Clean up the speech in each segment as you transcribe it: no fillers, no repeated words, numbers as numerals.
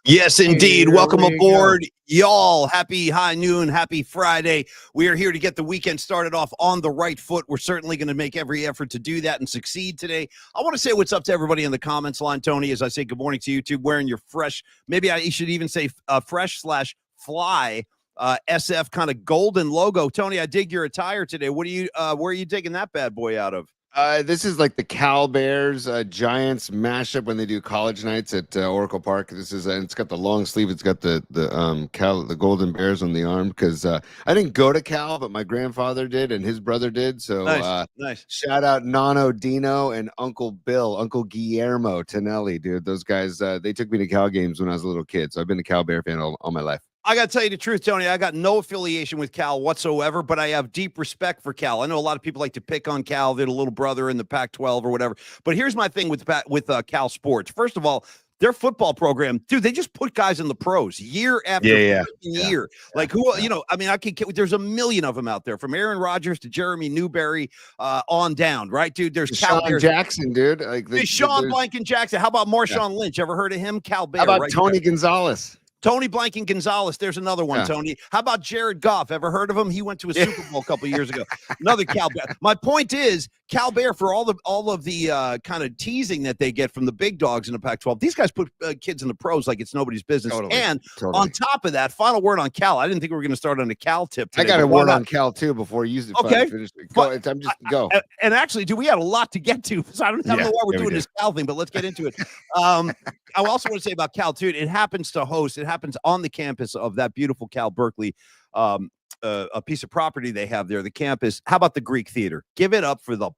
Yes, indeed. Here Welcome we go. aboard, y'all. Happy high noon. Happy Friday. We are here to get the weekend started off on the right foot. We're certainly going to make every effort to do that and succeed today. I want to say what's up to everybody in the comments line, Tony, as I say good morning to YouTube, wearing your fresh, maybe I should even say fresh/fly SF kind of golden logo. Tony, I dig your attire today. Where are you digging that bad boy out of? This is like the Cal Bears Giants mashup when they do college nights at Oracle Park. This is it's got the long sleeve. It's got the Golden Bears on the arm because I didn't go to Cal, but my grandfather did and his brother did. So nice. Shout out Nano Dino and Uncle Bill, Uncle Guillermo Tonelli, dude. Those guys they took me to Cal games when I was a little kid. So I've been a Cal Bear fan all my life. I got to tell you the truth, Tony. I got no affiliation with Cal whatsoever, but I have deep respect for Cal. I know a lot of people like to pick on Cal. They're the little brother in the Pac-12 or whatever. But here's my thing with Cal sports. First of all, their football program, dude, they just put guys in the pros year after year. Like who, I mean, there's a million of them out there from Aaron Rodgers to Jeremy Newberry on down, right, dude? There's Sean Jackson, dude. Sean Blanken Jackson. How about Marshawn Lynch? Ever heard of him? Cal Bear. How about Tony Gonzalez? Tony Blanken Gonzalez. There's another one, Tony. How about Jared Goff? Ever heard of him? He went to a Super Bowl a couple years ago. Another Cal Bear. My point is, Cal Bear, for all of the kind of teasing that they get from the big dogs in the Pac-12, these guys put kids in the pros like it's nobody's business. Totally. On top of that, final word on Cal. I didn't think we were going to start on a Cal tip today. I got a word on Cal, too, before you use it. Okay. Go. And actually, dude, we had a lot to get to. So I don't know why we're doing this Cal thing, but let's get into it. I also want to say about Cal, too, it happens on the campus of that beautiful Cal Berkeley, a piece of property they have there, the campus. How about the Greek Theater? Give it up for the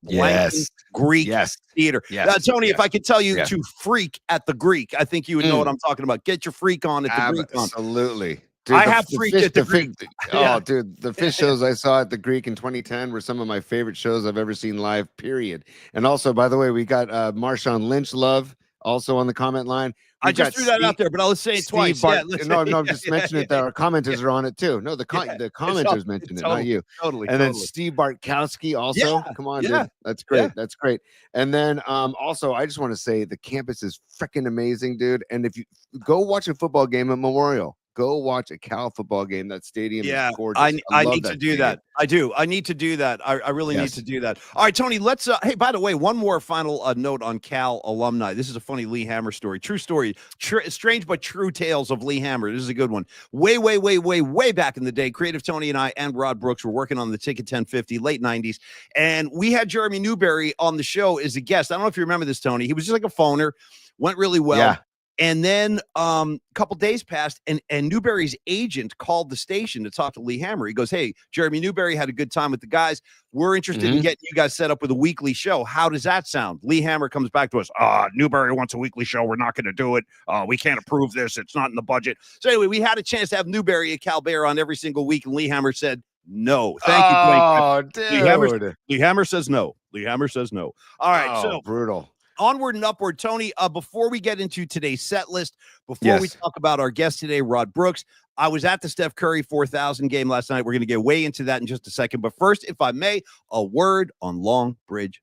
Greek Theater. Tony, if I could tell you to freak at the Greek, I think you would know what I'm talking about. Get your freak on at the Greek. Absolutely. Dude, I have freaked at the Greek. Oh, dude, the fish shows I saw at the Greek in 2010 were some of my favorite shows I've ever seen live, period. And also, by the way, we got Marshawn Lynch love also on the comment line. I just threw that out there, but I'll say it twice. No, I'm just mentioning it. That our commenters are on it too. No, the commenters mentioned it, not you. Totally. And then Steve Bartkowski also. Come on, dude. That's great. Yeah. That's great. And then also, I just want to say the campus is freaking amazing, dude. And if you go watch a football game at Memorial, go watch a Cal football game. That stadium is gorgeous. I need to do that. I do. I need to do that. I really need to do that. All right, Tony, let's hey, by the way, one more final note on Cal alumni. This is a funny Lee Hammer story. True story. Strange but true tales of Lee Hammer. This is a good one. Way back in the day, Creative Tony and I and Rod Brooks were working on the Ticket 1050, late 90s, and we had Jeremy Newberry on the show as a guest. I don't know if you remember this, Tony. He was just like a phoner, went really well. Yeah. And then a couple days passed, and Newberry's agent called the station to talk to Lee Hammer. He goes, "Hey, Jeremy Newberry had a good time with the guys. We're interested in getting you guys set up with a weekly show. How does that sound?" Lee Hammer comes back to us. Newberry wants a weekly show. We're not going to do it. We can't approve this. It's not in the budget. So anyway, we had a chance to have Newberry at Cal Bear on every single week, and Lee Hammer said, "No, thank you, Blake." Lee Hammer says no. Lee Hammer says no. All right, so brutal. Onward and upward, Tony. Before we get into today's set list, before we talk about our guest today, Rod Brooks, I was at the Steph Curry 4,000 game last night. We're going to get way into that in just a second. But first, if I may, a word on Longbridge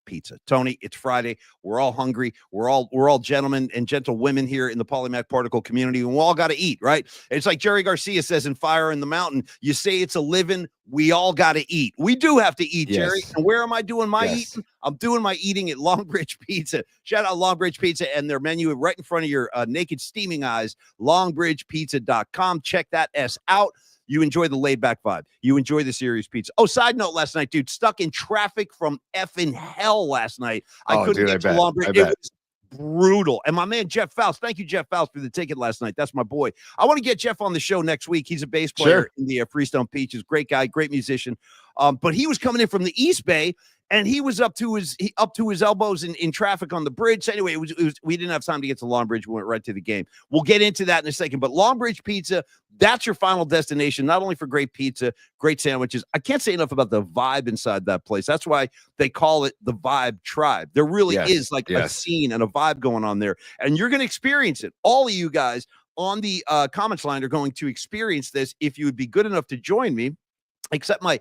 Pizza. Tony, it's Friday. We're all hungry. We're all gentlemen and gentlewomen here in the Polymath Particle community, and we all got to eat, right? It's like Jerry Garcia says in Fire in the Mountain. You say it's a living. We all got to eat. We do have to eat, Jerry. And where am I doing my eating? I'm doing my eating at Longbridge Pizza. Shout out Longbridge Pizza and their menu right in front of your naked steaming eyes, longbridgepizza.com. Check that out. You enjoy the laid-back vibe. You enjoy the serious pizza. Oh, side note, last night, dude, stuck in traffic from effing hell last night. I couldn't get to Longbridge. It was brutal. And my man, Jeff Faust, thank you, Jeff Faust, for the ticket last night. That's my boy. I want to get Jeff on the show next week. He's a bass player in the Freestone Peaches. Great guy, great musician. But he was coming in from the East Bay, and he was up to his elbows in traffic on the bridge. So anyway, we didn't have time to get to Longbridge. We went right to the game. We'll get into that in a second. But Longbridge Pizza, that's your final destination, not only for great pizza, great sandwiches. I can't say enough about the vibe inside that place. That's why they call it the Vibe Tribe. There really is like a scene and a vibe going on there. And you're going to experience it. All of you guys on the comments line are going to experience this if you would be good enough to join me. Accept my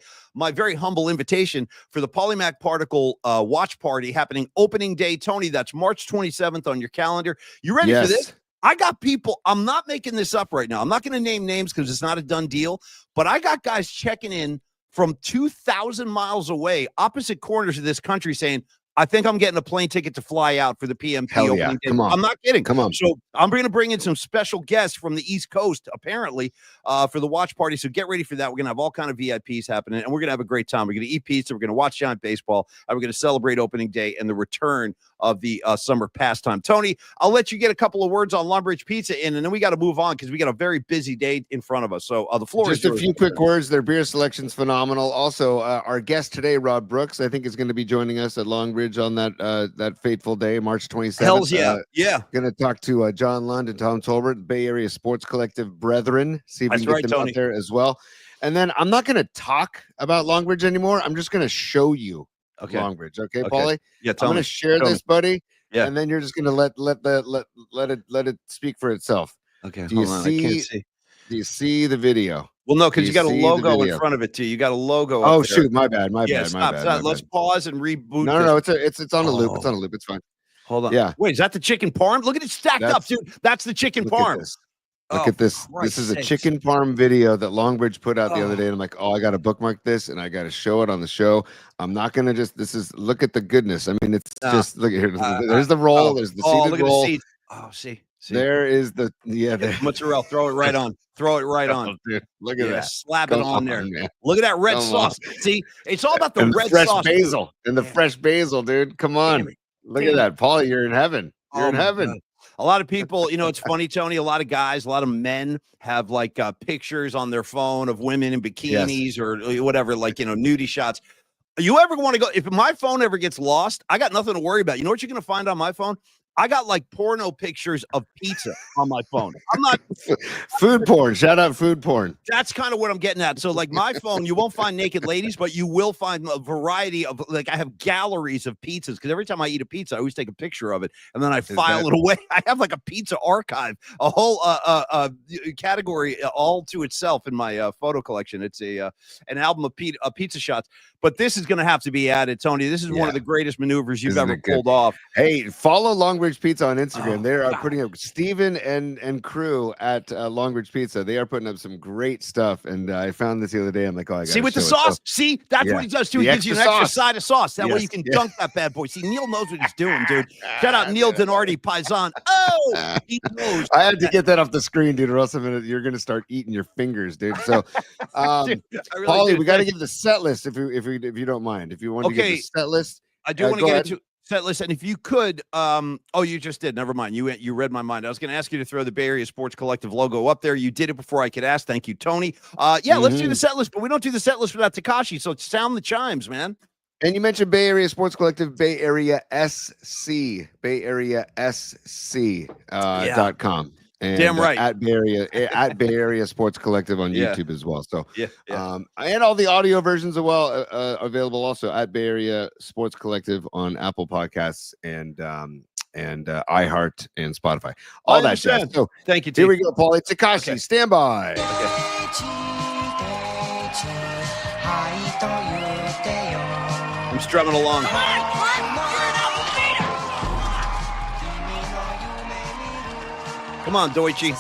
very humble invitation for the Polymath Particle watch party happening opening day. Tony, that's March 27th on your calendar. You ready for this? I got people. I'm not making this up right now. I'm not going to name names because it's not a done deal. But I got guys checking in from 2,000 miles away, opposite corners of this country, saying, I think I'm getting a plane ticket to fly out for the PMP Hell opening day. Come on. I'm not kidding. Come on. So I'm going to bring in some special guests from the East Coast, apparently, for the watch party. So get ready for that. We're going to have all kind of VIPs happening, and we're going to have a great time. We're going to eat pizza. We're going to watch giant baseball, and we're going to celebrate opening day and the return of the summer pastime. Tony, I'll let you get a couple of words on Longbridge Pizza in, and then we got to move on because we got a very busy day in front of us. So the floor just is a few quick words. Their beer selection's phenomenal. Also, our guest today, Rod Brooks, I think is going to be joining us at Longbridge on that fateful day, March 27th. Hells yeah. Yeah. Going to talk to John Lund and Tom Tolbert, Bay Area Sports Collective brethren. See if we can get them out there as well. And then I'm not going to talk about Longbridge anymore. I'm just going to show you Longbridge. Okay, Paulie? Yeah, I'm going to share this, buddy. Yeah. And then you're just going to let it speak for itself. Okay. Do you see the video? Well, no, because you got a logo in front of it too. You got a logo. Oh shoot, my bad. Stop. Let's pause and reboot. No, it's on a loop. It's on a loop. It's fine. Hold on. Yeah. Wait, is that the chicken parm? Look at it stacked up, dude. That's the chicken parm. Look at this. This is a chicken parm video that Longbridge put out the other day. And I'm like, I got to bookmark this and I got to show it on the show. I'm not going to look at the goodness. I mean, it's just, look at here. There's the roll. There's the seeded roll. See. There is the, mozzarella. Throw it right on. Dude, look at that. Slap it on there. Man. Look at that red sauce. See, it's all about the red fresh sauce. Basil. And the fresh basil, dude. Come on. Look at that. Paulie, you're in heaven. You're in heaven. God. A lot of people, it's funny, Tony, a lot of guys, a lot of men have like pictures on their phone of women in bikinis or whatever, like, nudie shots. You ever want to go, if my phone ever gets lost, I got nothing to worry about. You know what you're going to find on my phone? I got like porno pictures of pizza on my phone. I'm not food porn. Shout out food porn. That's kind of what I'm getting at. So like my phone, you won't find naked ladies, but you will find a variety of, like, I have galleries of pizzas because every time I eat a pizza, I always take a picture of it and then I file it away. I have like a pizza archive, a whole category all to itself in my photo collection. It's an album of pizza shots. But this is going to have to be added, Tony. This is one of the greatest maneuvers you've ever pulled off. Hey, follow Longbridge Pizza on Instagram. They are putting up Steven and crew at Longbridge Pizza. They are putting up some great stuff. And I found this the other day. I'm like, I got to see with the sauce. So, see, that's what he does too. He gives you an extra side of sauce. That way you can dunk that bad boy. See, Neil knows what he's doing, dude. Shout out Neil Denardi Paisan. Oh, he knows. I had to get that off the screen, dude, or else you're going to start eating your fingers, dude. So, dude, Paulie, we got to give the set list if you don't mind. If you want to get the set list. I do want to get into set list. And if you could, you just did. Never mind. You read my mind. I was going to ask you to throw the Bay Area Sports Collective logo up there. You did it before I could ask. Thank you, Tony. Let's do the set list, but we don't do the set list without Tekashi. So sound the chimes, man. And you mentioned Bay Area Sports Collective, Bay Area SC, Bay Area SC .com. And damn right. At Bay Area Sports Collective on YouTube as well. So and all the audio versions as well available also at Bay Area Sports Collective on Apple Podcasts and iHeart and Spotify. All that jazz. So thank you. Here we go, Paulie. Tekashi, stand by. I'm strumming along. Come on, Deutsche. Hey,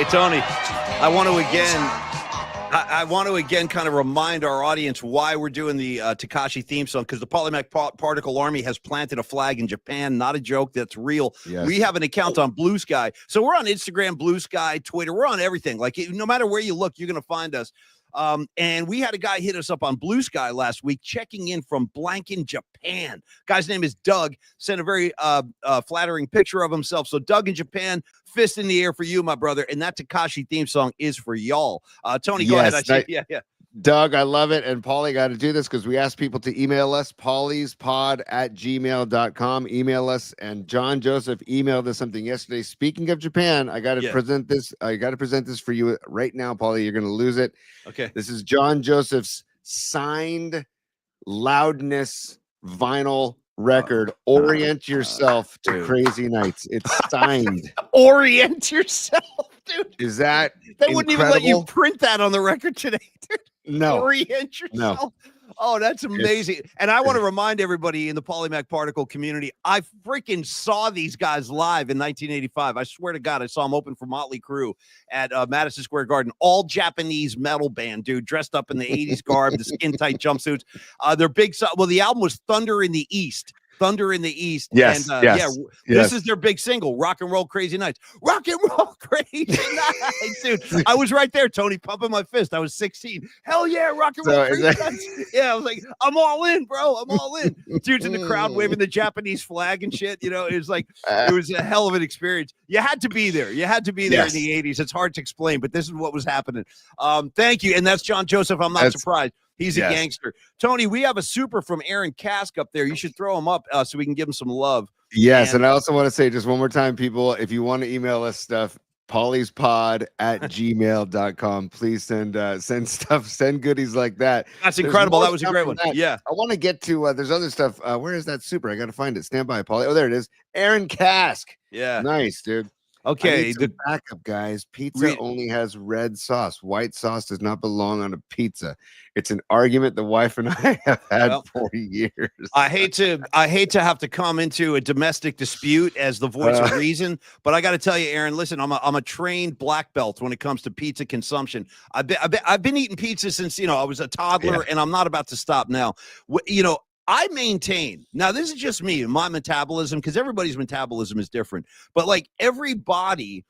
Tony, I want to again kind of remind our audience why we're doing the Tekashi theme song, because the Polymac Particle Army has planted a flag in Japan. Not a joke. That's real. Yes. We have an account on Blue Sky. So we're on Instagram, Blue Sky, Twitter. We're on everything. Like, no matter where you look, you're going to find us. And we had a guy hit us up on Blue Sky last week, checking in from Blanken, Japan. Guy's name is Doug. Sent a very flattering picture of himself. So Doug in Japan, fist in the air for you, my brother. And that Tekashi theme song is for y'all. Tony, go ahead. Doug, I love it. And Paulie got to do this because we asked people to email us, pauliespod@gmail.com. Email us. And John Joseph emailed us something yesterday. Speaking of Japan, I got to present this. I got to present this for you right now, Paulie. You're going to lose it. Okay. This is John Joseph's signed Loudness vinyl record. Orient yourself to Crazy Nights. It's signed. Orient yourself, dude. Is that they wouldn't even let you print that on the record today, dude? No. Orient yourself. No. Oh, that's amazing. And I want to remind everybody in the Polymac Particle community, I freaking saw these guys live in 1985. I swear to God, I saw them open for Motley Crue at Madison Square Garden. All Japanese metal band, dude, dressed up in the 80s garb, the skin-tight jumpsuits. Their big well, the album was Thunder in the East. Thunder in the East. Yes, and yes. This is their big single, Rock and Roll Crazy Nights. Rock and Roll Crazy Nights, dude. I was right there, Tony, pumping my fist. I was 16. Hell yeah, Rock and Roll Crazy Nights. Yeah, I was like, I'm all in, bro. I'm all in. Dudes in the crowd waving the Japanese flag and shit. You know, it was like, it was a hell of an experience. You had to be there. You had to be there in the 80s. It's hard to explain, but this is what was happening. Thank you. And that's John Joseph. I'm not surprised. He's a gangster. Tony, we have a super from Aaron Kask up there. You should throw him up so we can give him some love. Yes, and I also want to say just one more time, people, if you want to email us stuff, pollyspod@gmail.com. Please send stuff, send goodies like that. That's incredible. That was a great one. Yeah. I want to get to there's other stuff. Where is that super? I got to find it. Stand by, Polly. Oh, there it is. Aaron Kask. Yeah. Nice, dude. Okay, the backup, guys. Pizza only has red sauce. White sauce does not belong on a pizza. It's an argument the wife and I have had for years. I hate to have to come into a domestic dispute as the voice of reason, but I got to tell you, Aaron, listen, I'm a trained black belt when it comes to pizza consumption. I've been eating pizza since I was a toddler, and I'm not about to stop now. I maintain, now this is just me, my metabolism, because everybody's metabolism is different, but like everybody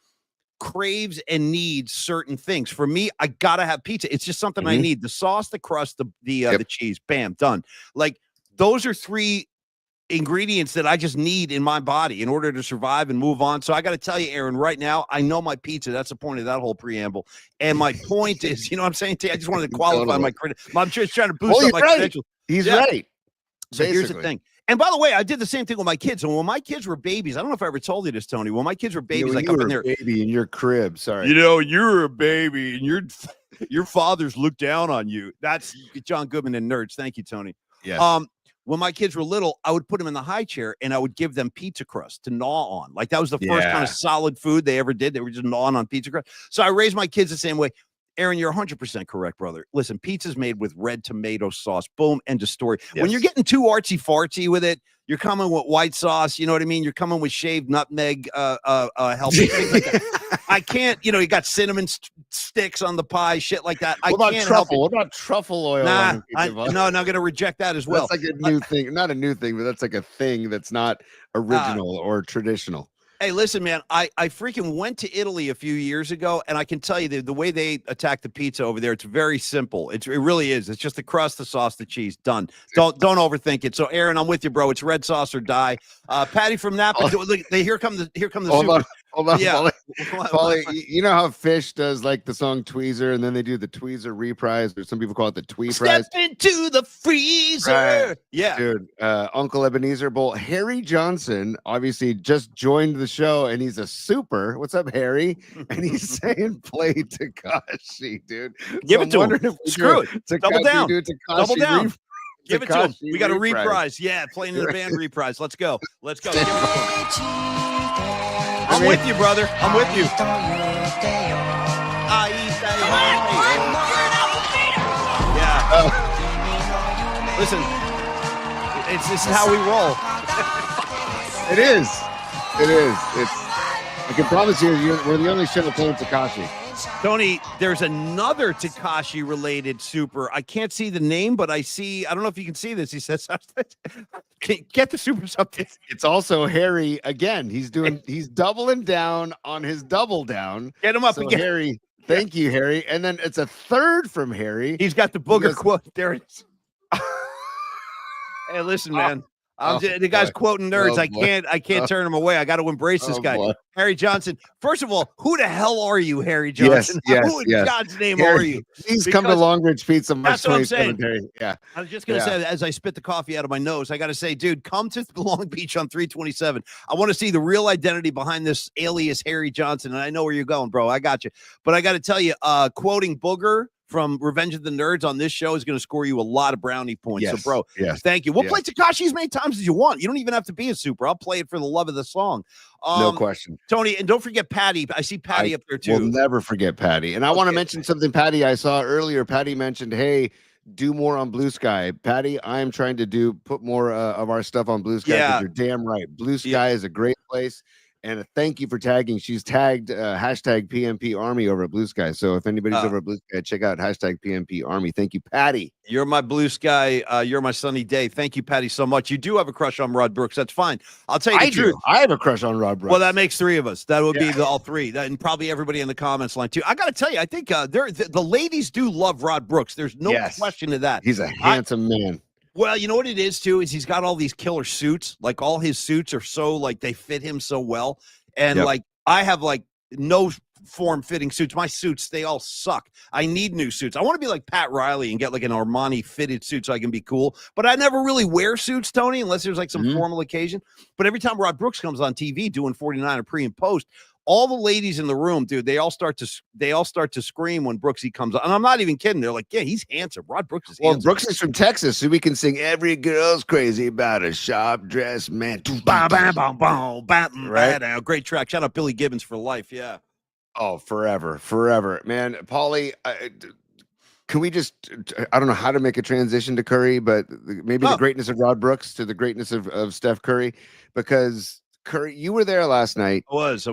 craves and needs certain things. For me, I gotta have pizza. It's just something I need. The sauce, the crust, the cheese, bam, done. Like those are three ingredients that I just need in my body in order to survive and move on. So I got to tell you, Aaron, right now, I know my pizza. That's the point of that whole preamble. And my point is, you know what I'm saying? I just wanted to qualify my credit. I'm just trying to boost up my credentials. He's right. So here's the thing. And by the way, I did the same thing with my kids. And when my kids were babies, I don't know if I ever told you this, Tony. When my kids were babies, like up in there, baby in your crib. Sorry, you're a baby, and your fathers look down on you. That's John Goodman and Nerds. Thank you, Tony. Yes. When my kids were little, I would put them in the high chair and I would give them pizza crust to gnaw on. Like that was the first kind of solid food they ever did. They were just gnawing on pizza crust. So I raised my kids the same way. Aaron, you're 100% correct, brother. Listen, pizza's made with red tomato sauce. Boom, end of story. Yes. When you're getting too artsy-fartsy with it, you're coming with white sauce. You know what I mean? You're coming with shaved nutmeg helping things like that. I can't, you got cinnamon sticks on the pie, shit like that. What about truffle? What about truffle oil? Nah, I'm going to reject that as well. That's like a new thing. Not a new thing, but that's like a thing that's not original or traditional. Hey, listen, man, I freaking went to Italy a few years ago, and I can tell you the way they attack the pizza over there, it's very simple. It really is. It's just the crust, the sauce, the cheese. Done. Don't overthink it. So, Aaron, I'm with you, bro. It's red sauce or die. Patty from Napa. Look, here come the super. Hold on, yeah. Paulie, you know how Fish does like the song Tweezer, and then they do the Tweezer reprise, or some people call it the Tweeprise. Step into the freezer. Right. Yeah. Dude, Uncle Ebenezer Bowl. Harry Johnson obviously just joined the show, and he's a super. What's up, Harry? And he's saying play Tekashi, dude. Give it to him. Screw it. Double down. Double down. Give it to him. We got a reprise. Yeah, playing in the band reprise. Let's go. Let's go. I'm with you, brother. I'm with you. Yeah. Listen, this is how we roll. It is. I can promise you, we're the only show that playing Tekashi. Tony, there's another Tekashi related super. I can't see the name, but I don't know if you can see this. He says, get the super something. It's also Harry again. He's doubling down on his double down. Get him up again. Harry, thank you, Harry. And then it's a third from Harry. He's got the booger quote. There it is. Hey, listen, man. The guy's quoting Nerds. I can't turn him away. I got to embrace this guy. Boy. Harry Johnson. First of all, who the hell are you, Harry Johnson? Who in God's name are you? Please come to Longbridge Pizza. That's what I'm saying. Yeah. I was just going to say, as I spit the coffee out of my nose, I got to say, dude, come to Long Beach on 327. I want to see the real identity behind this alias Harry Johnson. And I know where you're going, bro. I got you. But I got to tell you, quoting Booger from Revenge of the Nerds on this show is going to score you a lot of brownie points. Yes, so, bro, thank you. We'll play Tekashi as many times as you want. You don't even have to be a super. I'll play it for the love of the song. No question. Tony, and don't forget Patty. I see Patty up there, too. We'll never forget Patty. And I want to mention something, Patty, I saw earlier. Patty mentioned, hey, do more on Blue Sky. Patty, I am trying to put more of our stuff on Blue Sky, because Yeah. you're damn right. Blue Sky is a great place. And thank you for tagging. She's tagged hashtag PMP Army over at Blue Sky. So if anybody's over at Blue Sky, check out hashtag PMP Army. Thank you, Patty. You're my blue sky. You're my sunny day. Thank you, Patty, so much. You do have a crush on Rod Brooks. That's fine. I'll tell you the truth. I have a crush on Rod Brooks. Well, that makes three of us. That would be all three. And probably everybody in the comments line, too. I got to tell you, I think the ladies do love Rod Brooks. There's no question to that. He's a handsome man. Well, you know what it is, too, is he's got all these killer suits. Like, all his suits are so, like, they fit him so well. And, like, I have, like, no form-fitting suits. My suits, they all suck. I need new suits. I want to be like Pat Riley and get, like, an Armani-fitted suit so I can be cool. But I never really wear suits, Tony, unless there's, like, some formal occasion. But every time Rod Brooks comes on TV doing 49 or pre and post, all the ladies in the room, dude, they all start to scream when Brooksy comes on. And I'm not even kidding. They're like, yeah, he's handsome. Rod Brooks is handsome. Well, Brooks is from Texas, so we can sing "Every Girl's Crazy About a Sharp Dressed Man." Right? Great track. Shout out Billy Gibbons for life. Yeah. Oh, forever, man. Paulie, can we just? I don't know how to make a transition to Curry, but maybe the greatness of Rod Brooks to the greatness of Steph Curry, because Curry, you were there last night. I was.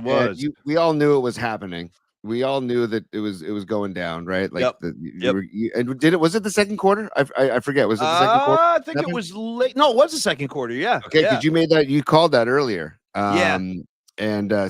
We all knew it was happening. We all knew that it was going down, right? Like, was it the second quarter? I forget. Was it the second quarter? I think it was late. No, it was the second quarter. Yeah. Okay, because you called that earlier. And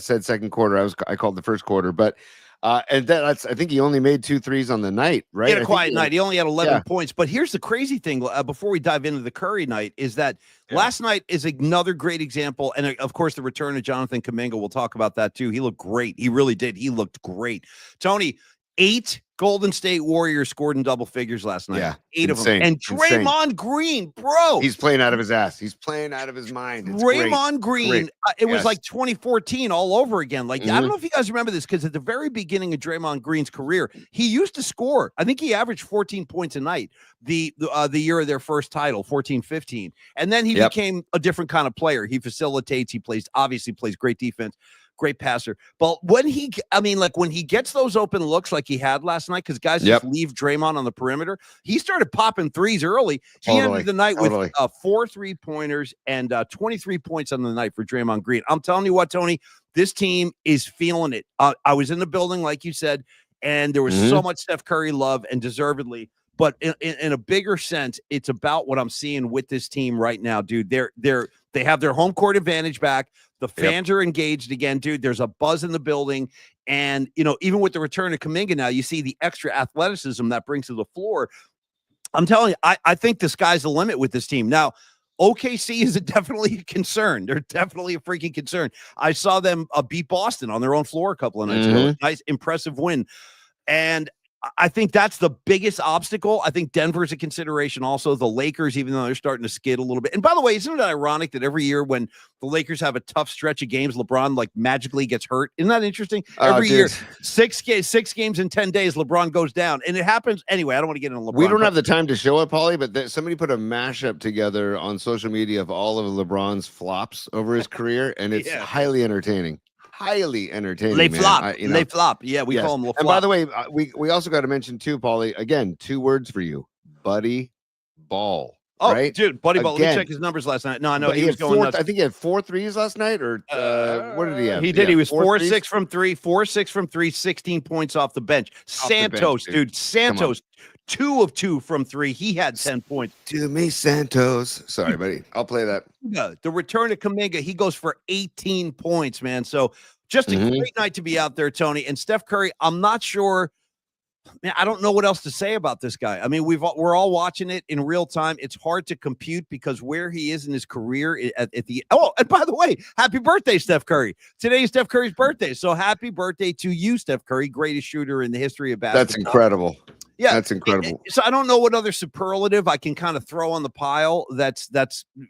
said second quarter. I called the first quarter, but and that's, I think he only made 2 threes on the night, right? He had a quiet night. He only had 11 points. But here's the crazy thing, before we dive into the Curry night, is that last night is another great example. And of course, the return of Jonathan Kuminga, we'll talk about that too. He looked great. He really did. He looked great. Tony, 8 Golden State Warriors scored in double figures last night. Yeah, 8 of them. And Draymond Green, bro. He's playing out of his ass. He's playing out of his mind. It's Draymond Green, it was like 2014 all over again. Like, I don't know if you guys remember this, because at the very beginning of Draymond Green's career, he used to score. I think he averaged 14 points a night the year of their first title, 14-15. And then he became a different kind of player. He facilitates. He obviously plays great defense. Great passer. But when he gets those open looks like he had last night, because guys just leave Draymond on the perimeter, he started popping threes early. He ended the night with 4 3-pointers and 23 points on the night for Draymond Green. I'm telling you what, Tony, this team is feeling it. I was in the building, like you said, and there was so much Steph Curry love, and deservedly. But in a bigger sense, it's about what I'm seeing with this team right now, dude. They have their home court advantage back. The fans are engaged again, dude. There's a buzz in the building. And, even with the return of Kuminga now, you see the extra athleticism that brings to the floor. I'm telling you, I think the sky's the limit with this team. Now, OKC is definitely a concern. They're definitely a freaking concern. I saw them beat Boston on their own floor a couple of nights ago. Nice, impressive win. And I think that's the biggest obstacle. I think Denver's a consideration also. The Lakers, even though they're starting to skid a little bit. And by the way, isn't it ironic that every year when the Lakers have a tough stretch of games, LeBron like magically gets hurt? Isn't that interesting? Every year, 6 games in 10 days, LeBron goes down. And it happens. Anyway, I don't want to get into LeBron. We don't have the time to show it, Paulie, but somebody put a mashup together on social media of all of LeBron's flops over his career, and it's highly entertaining. Highly entertaining. They flop. They flop. Yeah, we call them LeFlop. And by the way, we also got to mention too, Paulie. Again, 2 words for you: Buddy Ball. Oh, right? Dude, Buddy Ball. Let me check his numbers last night. No, I know he was going nuts. I think he had 4 threes last night, or what did he have? He did. He was 4-6 from 3, 4-6 from 3, 16 points off the bench. Santos, dude. Santos, 2 of 2 from 3. He had 10 points. To me, Santos. Sorry, buddy. I'll play that. The return of Kuminga, he goes for 18 points, man. So just a great night to be out there, Tony. And Steph Curry, I'm not sure. Man, I don't know what else to say about this guy. I mean, we're all watching it in real time. It's hard to compute because where he is in his career at the and by the way, happy birthday, Steph Curry. Today is Steph Curry's birthday. So happy birthday to you, Steph Curry, greatest shooter in the history of basketball. That's incredible. Yeah, that's incredible. So I don't know what other superlative I can kind of throw on the pile that's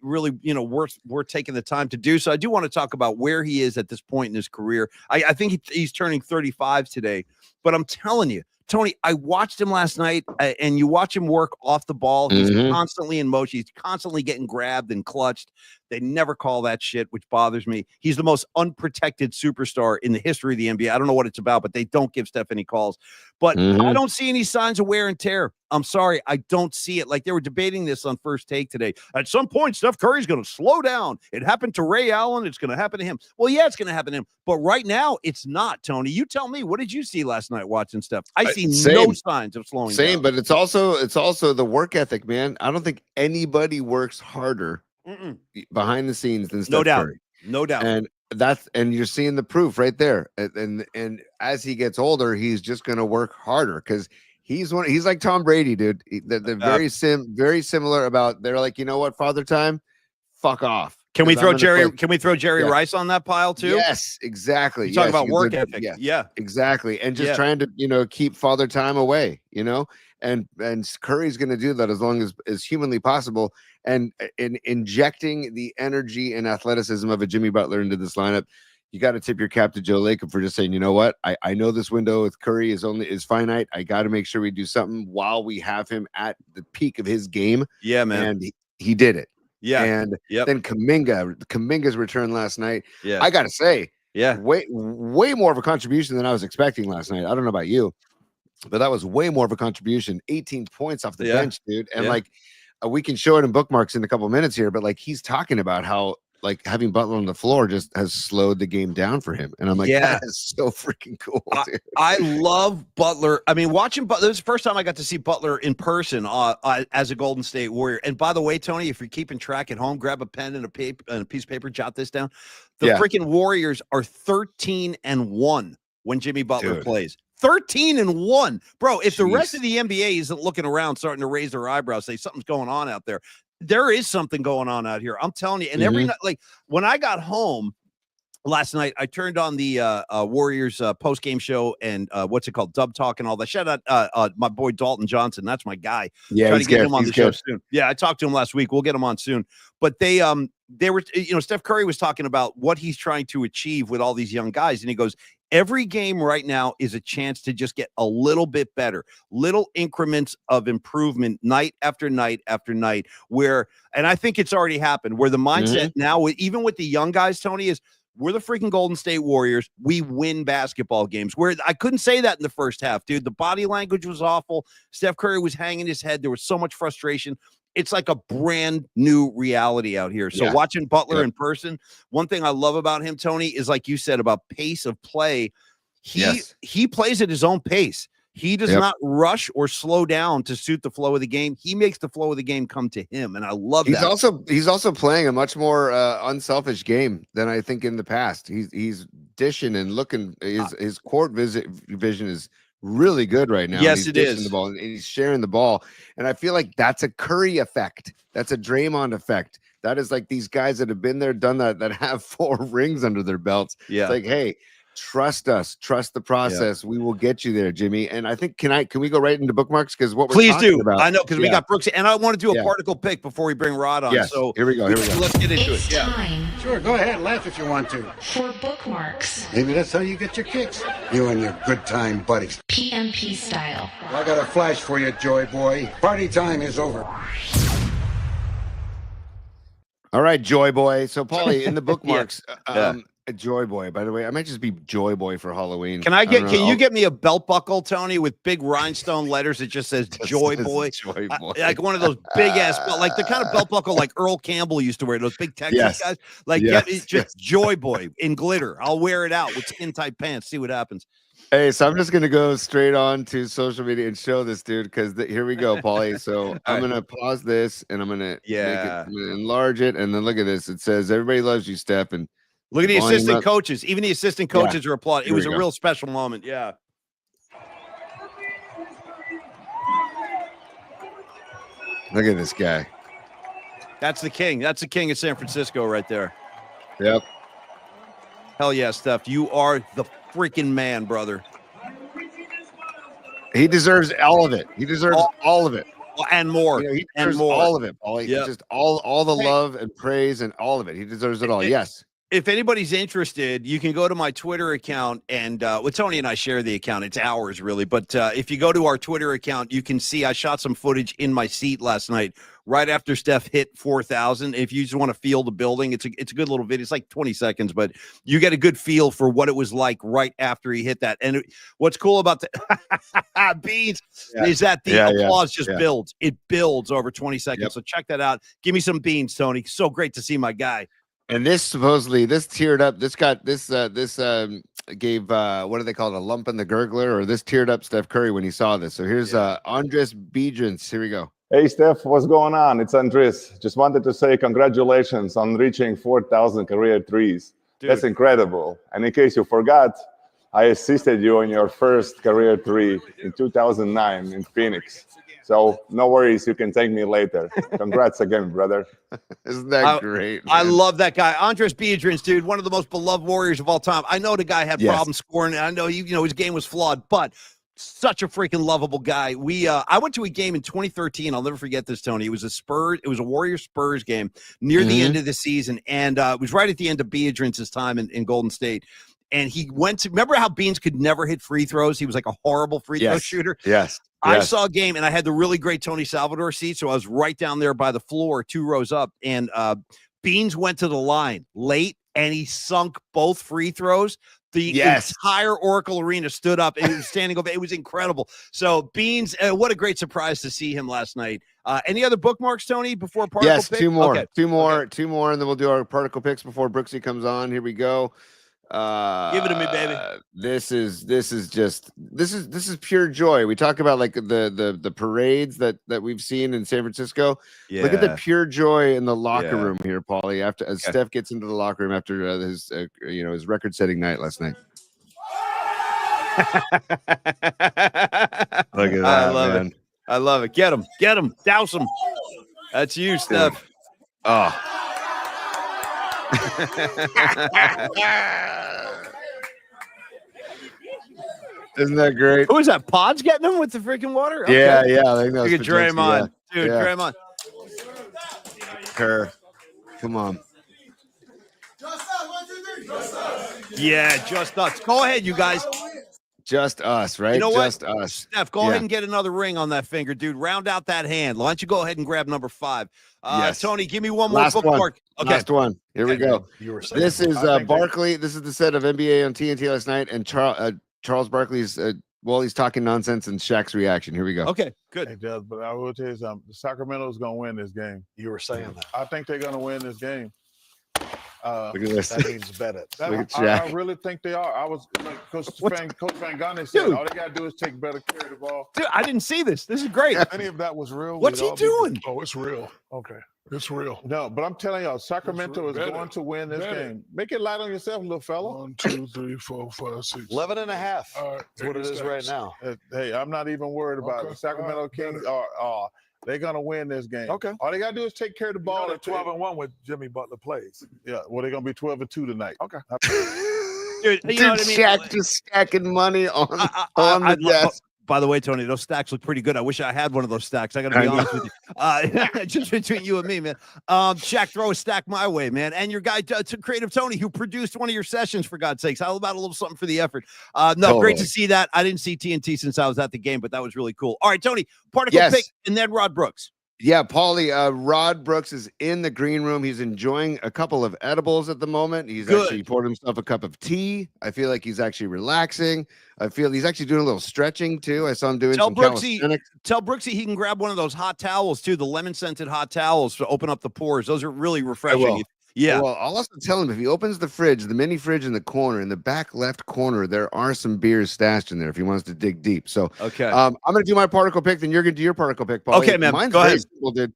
really worth taking the time to do. So I do want to talk about where he is at this point in his career. I think he's turning 35 today, but I'm telling you, Tony, I watched him last night, and you watch him work off the ball. He's constantly in motion. He's constantly getting grabbed and clutched. They never call that shit, which bothers me. He's the most unprotected superstar in the history of the NBA. I don't know what it's about, but they don't give Steph any calls. But I don't see any signs of wear and tear. I'm sorry, I don't see it. Like they were debating this on First Take today. At some point, Steph Curry's going to slow down. It happened to Ray Allen. It's going to happen to him. Well, yeah, it's going to happen to him. But right now, it's not, Tony. You tell me, what did you see last night watching Steph? I see no signs of slowing down. But it's also the work ethic, man. I don't think anybody works harder behind the scenes than Steph Curry. No doubt. And you're seeing the proof right there. And as he gets older, he's just going to work harder because he's like Tom Brady, dude. They're very similar about. They're like, you know what, Father Time, fuck off. Can we throw Jerry Rice on that pile too? Yes, exactly. You talk about work ethic. Yeah, exactly. And just trying to, keep Father Time away, and Curry's going to do that as long as humanly possible. And in injecting the energy and athleticism of a Jimmy Butler into this lineup, you got to tip your cap to Joe Lacob for just saying, you know what, I know this window with Curry is finite. I got to make sure we do something while we have him at the peak of his game. Yeah, man. And he did it. Yeah. And then Kuminga's return last night. Yeah. I got to say, way more of a contribution than I was expecting last night. I don't know about you, but that was way more of a contribution. 18 points off the bench, dude. And we can show it in bookmarks in a couple of minutes here, but he's talking about how having Butler on the floor just has slowed the game down for him. And I'm like, that is so freaking cool. Dude. I love Butler. I mean, watching Butler, this is the first time I got to see Butler in person as a Golden State Warrior. And by the way, Tony, if you're keeping track at home, grab a pen and a piece of paper, jot this down. The freaking Warriors are 13-1 when Jimmy Butler plays. 13-1, bro. If the rest of the NBA isn't looking around, starting to raise their eyebrows, say something's going on out there, there is something going on out here. I'm telling you. And every night, when I got home last night, I turned on the Warriors post game show and what's it called, Dub Talk and all that. Shout out my boy Dalton Johnson. That's my guy. Yeah, trying to get him on the show soon. Yeah, I talked to him last week. We'll get him on soon. But they were, Steph Curry was talking about what he's trying to achieve with all these young guys, and he goes, every game right now is a chance to just get a little bit better, little increments of improvement night after night after night, and I think it's already happened, where the mindset now, even with the young guys, Tony, is we're the freaking Golden State Warriors. We win basketball games. Where I couldn't say that in the first half, dude. The body language was awful. Steph Curry was hanging his head. There was so much frustration. It's like a brand new reality out here. So watching Butler in person, one thing I love about him, Tony, is like you said about pace of play. He plays at his own pace. He does not rush or slow down to suit the flow of the game. He makes the flow of the game come to him, and I love that. He's also playing a much more unselfish game than I think in the past. He's dishing and looking. His court vision is really good right now. Yes, it is. The ball, and he's sharing the ball, and I feel like that's a Curry effect. That's a Draymond effect. That is like these guys that have been there, done that have 4 rings under their belts. Yeah, it's like, hey, trust us, trust the process. We will get you there, Jimmy. And I think can we go right into bookmarks, because what we're talking about. I know, because we got Brooks, and I want to do a particle pick before we bring Rod on. Yes. So here we go. Let's get into it. Time sure, go ahead, laugh if you want to. for bookmarks, Maybe that's how you get your kicks. You and your good time buddies. PMP style. I got a flash for you, Joy Boy. Party time is over. All right, Joy Boy. So, Paulie, in the bookmarks, Joy Boy. By the way, I might just be Joy Boy for Halloween. Can you get me a belt buckle, Tony, with big rhinestone letters that just says Joy Boy? Joy Boy. Like one of those big ass, like the kind of belt buckle like Earl Campbell used to wear, those big Texas guys. Like just Joy Boy in glitter. I'll wear it out with skin tight pants. See what happens. Hey, so I'm just gonna go straight on to social media and show this dude, because here we go, Paulie. So I'm gonna pause this and I'm gonna enlarge it, and then look at this. It says everybody loves you, Steph, and look at the assistant coaches. Even the assistant coaches are applauding. It was a real special moment. Yeah. Look at this guy. That's the king. That's the king of San Francisco right there. Yep. Hell yeah, Steph. You are the freaking man, brother. He deserves all of it. He deserves all of it. And more. He deserves all of it, Paulie. Just all the love and praise and all of it. He deserves it all. Yes. if anybody's interested, you can go to my Twitter account and Tony and I share the account. It's ours really. But if you go to our Twitter account, you can see I shot some footage in my seat last night right after Steph hit 4,000. If you just want to feel the building, it's a good little video. It's like 20 seconds, but you get a good feel for what it was like right after he hit that. And what's cool about the Beans is that the applause just builds. It builds over 20 seconds. Yep. So check that out. Give me some beans, Tony. So great to see my guy. And this teared up. This gave what do they call it? A lump in the gurgler, or this teared up Steph Curry when he saw this. So here's Andres Biedrins. Here we go. Hey Steph, what's going on? It's Andres. Just wanted to say congratulations on reaching 4,000 career threes. Dude. That's incredible. And in case you forgot, I assisted you on your first career three in 2009 in Phoenix. So no worries, you can thank me later. Congrats again, brother. Isn't that great? Man? I love that guy. Andres Biedrins, dude, one of the most beloved Warriors of all time. I know the guy had problems scoring, and I know his game was flawed, but such a freaking lovable guy. I went to a game in 2013. I'll never forget this, Tony. It was a Warriors Spurs game near the end of the season, and it was right at the end of Biedrins' time in Golden State. And he went to, remember how Beans could never hit free throws? He was like a horrible free throw shooter. Yes. I saw a game, and I had the really great Tony Salvador seat, so I was right down there by the floor, 2 rows up, and Beans went to the line late, and he sunk both free throws. The entire Oracle Arena stood up, and he was standing over. It was incredible. So Beans, what a great surprise to see him last night. Any other bookmarks, Tony, before particle pick? Two more, and then we'll do our particle picks before Brooksy comes on. Here we go. Give it to me, baby. This is pure joy. We talk about like the parades that we've seen in San Francisco. Yeah. Look at the pure joy in the locker room here, Paulie. As Steph gets into the locker room after his record-setting night last night. Look at that, I love it. Get him, douse him. That's you, Steph. Oh. Isn't that great? Who is that? Pod's getting him with the freaking water? Okay. Yeah. I think that was Draymond. Dude, Draymond. Kerr. Come on. Yeah, just us. Go ahead, you guys. Just us, right? You know what? Just us. Steph, go ahead and get another ring on that finger, dude. Round out that hand. Why don't you go ahead and grab number 5? Tony, give me one more bookmark. Okay. Last one. Here we go. This is Barkley. This is the set of NBA on TNT last night, and Charles Barkley's he's talking nonsense and Shaq's reaction. Here we go. Okay, good. It does, but I will tell you something. Sacramento's going to win this game. You were saying that. I think they're going to win this game. Look at this. That means bet it. I really think they are. I was Coach Van Gundy said all they got to do is take better care of the ball. Dude, I didn't see this. This is great. Any of that was real. What's he doing? Oh, it's real. Okay. It's real. No, but I'm telling y'all, Sacramento is going to win this game. Make it light on yourself, little fella. 1, 2, 3, 4, 5, 6. 11 and a half. All right, that's what it is right now. Hey, I'm not even worried about the Sacramento Kings. They're going to win this game. Okay. All they got to do is take care of the ball. They're 12-1 with Jimmy Butler plays. Yeah, well, they're going to be 12-2 tonight. Okay. Dude, you know what I mean? Shaq just stacking money on the desk. By the way, Tony, those stacks look pretty good. I wish I had one of those stacks. I got to be honest with you. Just between you and me, man. Shaq, throw a stack my way, man. And your guy, Creative Tony, who produced one of your sessions, for God's sakes. How about a little something for the effort? Great to see that. I didn't see TNT since I was at the game, but that was really cool. All right, Tony, particle pick, and then Rod Brooks. Yeah, Paulie, Rod Brooks is in the green room. He's enjoying a couple of edibles at the moment. He's actually poured himself a cup of tea. I feel like he's actually relaxing. I feel he's actually doing a little stretching, too. I saw him doing some calisthenics. Tell Brooksy he can grab one of those hot towels, too, the lemon-scented hot towels to open up the pores. Those are really refreshing. Yeah. Well, I'll also tell him if he opens the fridge, the mini fridge in the corner, in the back left corner, there are some beers stashed in there if he wants to dig deep. So, okay. I'm going to do my particle pick, then you're going to do your particle pick, Paul. Okay, man. Mine's go ahead. Simple, dude.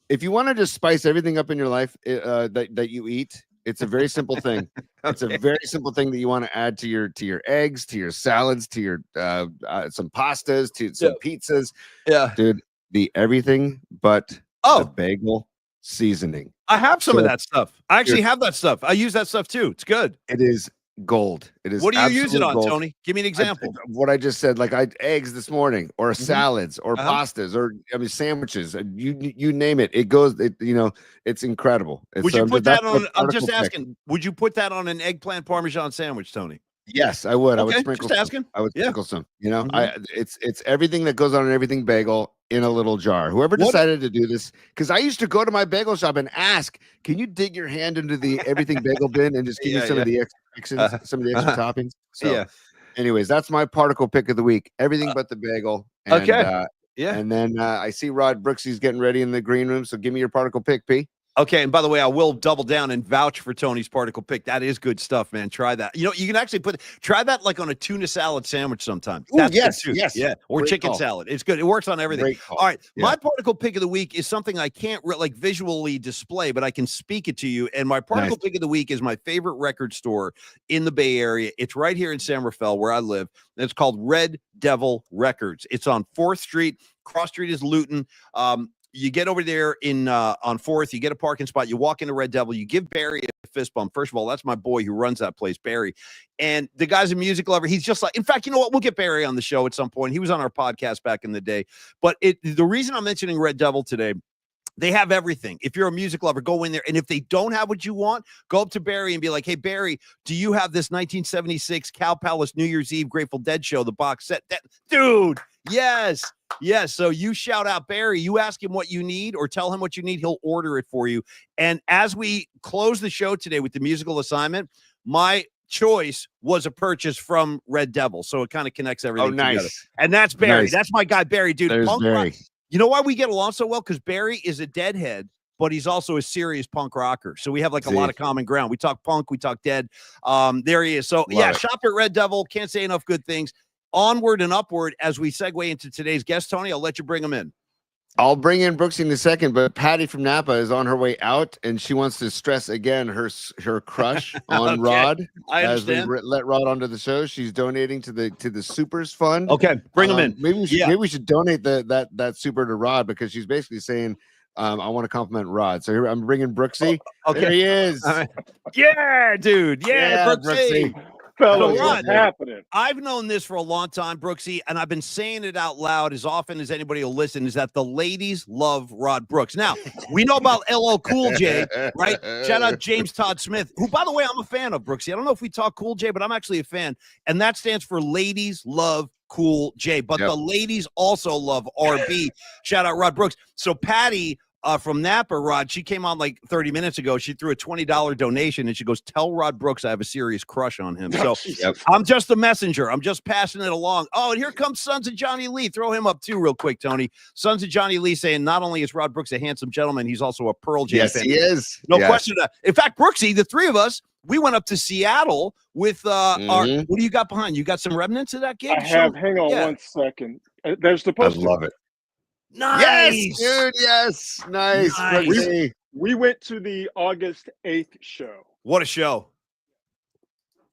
If you want to just spice everything up in your life that you eat, it's a very simple thing. It's a very simple thing that you want to add to your eggs, to your salads, to your some pastas, to some pizzas. Yeah, dude, the everything but the bagel seasoning. I have some of that stuff. I actually have that stuff. I use that stuff too. It's good. It is gold. It is. What do you use it on, gold. Tony? Give me an example. What I just said, like I eggs this morning, or salads, or Uh-huh. pastas, or sandwiches. You name it. It goes. It's incredible. Would you put that on? I'm just asking. Would you put that on an eggplant Parmesan sandwich, Tony? Yes, I would. Okay, I would sprinkle. Just asking. I would sprinkle some. Mhm. It's everything that goes on an everything bagel in a little jar. Whoever decided to do this, because I used to go to my bagel shop and ask, "Can you dig your hand into the everything bagel bin and just give me some of the extra toppings?" So, anyways, that's my particle pick of the week. Everything but the bagel. And, and then I see Rod Brooksy's getting ready in the green room. So give me your particle pick, P. Okay, and by the way, I will double down and vouch for Tony's particle pick. That is good stuff, man. Try that. You can actually try that like on a tuna salad sandwich sometimes. Ooh, yes, yeah, or great chicken salad. It's good. It works on everything. All right, my particle pick of the week is something I can't visually display, but I can speak it to you. And my particle pick of the week is my favorite record store in the Bay Area. It's right here in San Rafael, where I live. And it's called Red Devil Records. It's on 4th Street. Cross Street is Luton. You get over there on 4th, you get a parking spot, you walk into Red Devil, you give Barry a fist bump. First of all, that's my boy who runs that place, Barry. And the guy's a music lover. He's just like, in fact, you know what? We'll get Barry on the show at some point. He was on our podcast back in the day. But the reason I'm mentioning Red Devil today, they have everything. If you're a music lover, go in there. And if they don't have what you want, go up to Barry and be like, "Hey, Barry, do you have this 1976 Cow Palace New Year's Eve Grateful Dead show, the box set?" Dude, yes. Yes. So you shout out Barry, you ask him what you need or tell him what you need. He'll order it for you. And as we close the show today with the musical assignment, my choice was a purchase from Red Devil. So it kind of connects everything together. And that's Barry. That's my guy, Barry, dude. There's Barry. You know why we get along so well? Because Barry is a deadhead, but he's also a serious punk rocker. So we have a lot of common ground. We talk punk, we talk dead. There he is. So shop at Red Devil. Can't say enough good things. Onward and upward as we segue into today's guest, Tony. I'll let you bring him in. I'll bring in Brooksy in a second, but Patty from Napa is on her way out, and she wants to stress again her crush on Rod. I understand. As we let Rod onto the show, she's donating to the Supers Fund. Okay, bring him in. Maybe we should donate that super to Rod, because she's basically saying, I want to compliment Rod. So here I'm bringing Brooksy. Okay, there he is. Yeah, dude. Yeah, Brooksy. Fellas, what's happening? I've known this for a long time, Brooksy, and I've been saying it out loud as often as anybody will listen, is that the ladies love Rod Brooks. Now, we know about LL Cool J, right? Shout out James Todd Smith, who, by the way, I'm a fan of, Brooksy. I don't know if we talk Cool J, but I'm actually a fan, and that stands for Ladies Love Cool J. But the ladies also love RB. Shout out Rod Brooks. So Patty from Napa, Rod, she came on like 30 minutes ago. She threw a $20 donation and she goes, "Tell Rod Brooks I have a serious crush on him." So I'm just the messenger. I'm just passing it along. Oh, and here comes Sons of Johnny Lee. Throw him up too real quick, Tony. Sons of Johnny Lee saying not only is Rod Brooks a handsome gentleman, he's also a Pearl Jam fan. Yes, he is. No question. In fact, Brooksy, the three of us, we went up to Seattle with our, what do you got behind? You got some remnants of that gig? Hang on 1 second. There's the poster. I love it. Nice. Yes, dude. Yes. Nice. We went to the August 8th show. What a show.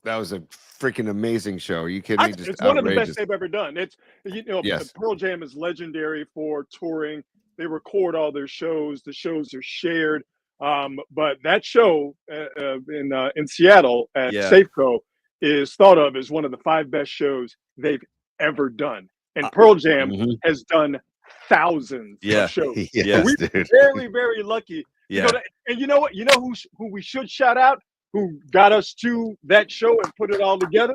That was a freaking amazing show. Are you kidding me? It's one of the best they've ever done. It's, Yes. Pearl Jam is legendary for touring. They record all their shows. The shows are shared. But that show in Seattle at Safeco is thought of as one of the 5 best shows they've ever done. And Pearl Jam has done thousands of shows. Yes, we're dude. very, very lucky. Yeah. And you know what? You know who we should shout out, who got us to that show and put it all together?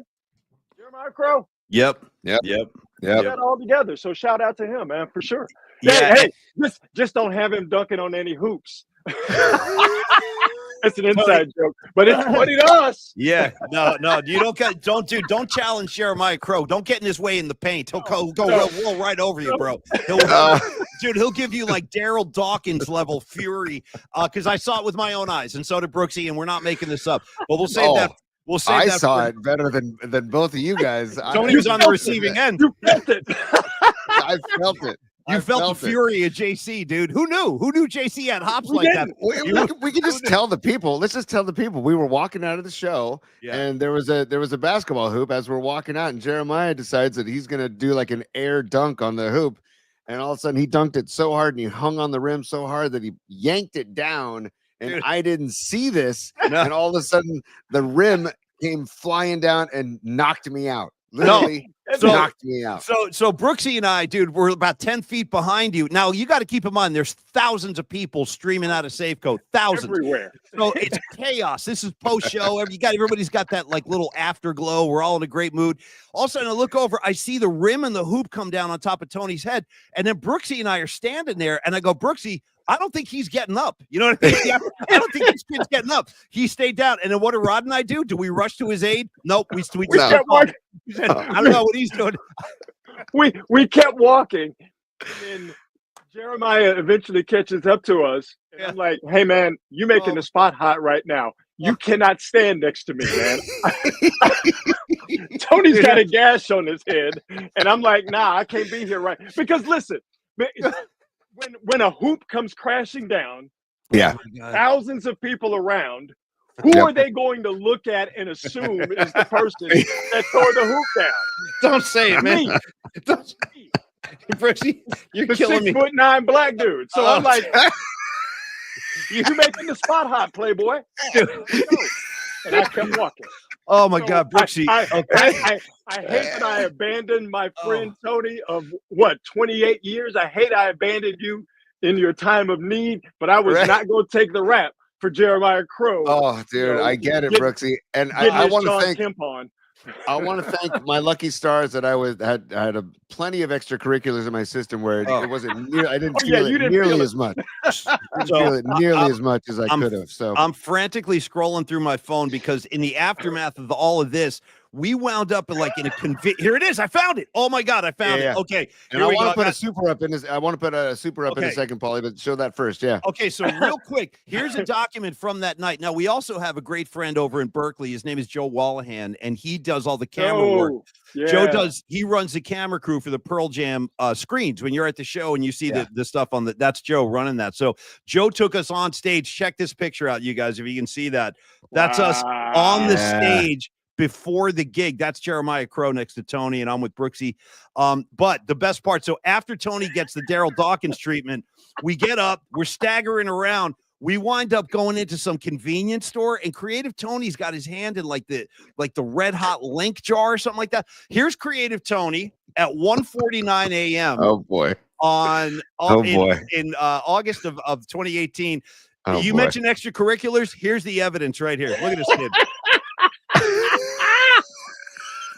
Jeremiah Crow. Yep. Put that all together. So shout out to him, man, for sure. Yeah. Hey, just don't have him dunking on any hoops. It's an inside joke, but it's funny to us. Yeah, no, you don't challenge Jeremiah Crow. Don't get in his way in the paint. He'll go roll right over you, bro. He'll give you like Daryl Dawkins level fury. Because I saw it with my own eyes, and so did Brooksy, and we're not making this up. But we'll save that. We'll save I that. saw it better than both of you guys. Tony was on the receiving end. You felt it. I felt it. You felt the fury of JC, dude. Who knew? Who knew JC had hops like that? We can just tell the people. Let's just tell the people. We were walking out of the show, and there was a basketball hoop as we're walking out, and Jeremiah decides that he's gonna do like an air dunk on the hoop, and all of a sudden he dunked it so hard and he hung on the rim so hard that he yanked it down, and I didn't see this, and all of a sudden the rim came flying down and knocked me out. Literally knocked me out. So Brooksy and I, dude, we're about 10 feet behind you. Now you got to keep in mind there's thousands of people streaming out of Safeco. Thousands. Everywhere. So it's chaos. This is post-show. Everybody's got that like little afterglow. We're all in a great mood. All of a sudden I look over, I see the rim and the hoop come down on top of Tony's head. And then Brooksy and I are standing there, and I go, Brooksy, I don't think he's getting up. You know what I mean? I don't think this kid's getting up. He stayed down. And then what did Rod and I do? Do we rush to his aid? Nope. We just kept walking. I don't know what he's doing. We kept walking. And then Jeremiah eventually catches up to us. And I'm like, hey, man, you making the spot hot right now. You cannot stand next to me, man. Tony's got a gash on his head. And I'm like, nah, I can't be here right. Because listen, when a hoop comes crashing down, thousands of people around, who are they going to look at and assume is the person that tore the hoop down? Don't say it, man. Brooksy, you're killing me. 6'9" black dude. So I'm like, you making the spot hot, Playboy. And I kept walking. Oh my God, Brooksy. I hate that I abandoned my friend Tony of 28 years. I hate I abandoned you in your time of need, but I was not going to take the rap for Jeremiah Crow. Oh, dude, I get it, Brooksy. And I want to thank I want to thank my lucky stars that I had plenty of extracurriculars in my system where it wasn't near. I didn't feel it nearly as much. I didn't feel it nearly as much as I could have. So I'm frantically scrolling through my phone because in the aftermath of all of this, we wound up in here it is. I found it. Oh my God, I found it. Okay. And I want to put a super up in this. I want to put a super up in a second, Paulie, but show that first. Yeah. Okay. So real quick, here's a document from that night. Now we also have a great friend over in Berkeley. His name is Joe Wallahan, and he does all the camera work. Yeah. Joe he runs the camera crew for the Pearl Jam screens. When you're at the show and you see the stuff on that's Joe running that. So Joe took us on stage. Check this picture out, you guys, if you can see that. That's us on the stage before the gig. That's Jeremiah Crow next to Tony, and I'm with Brooksy. But the best part, so after Tony gets the Daryl Dawkins treatment, we get up, we're staggering around. We wind up going into some convenience store, and Creative Tony's got his hand in like the Red Hot Link jar or something like that. Here's Creative Tony at 1:49 a.m. Oh boy. In August of 2018. You mentioned extracurriculars. Here's the evidence right here. Look at this kid.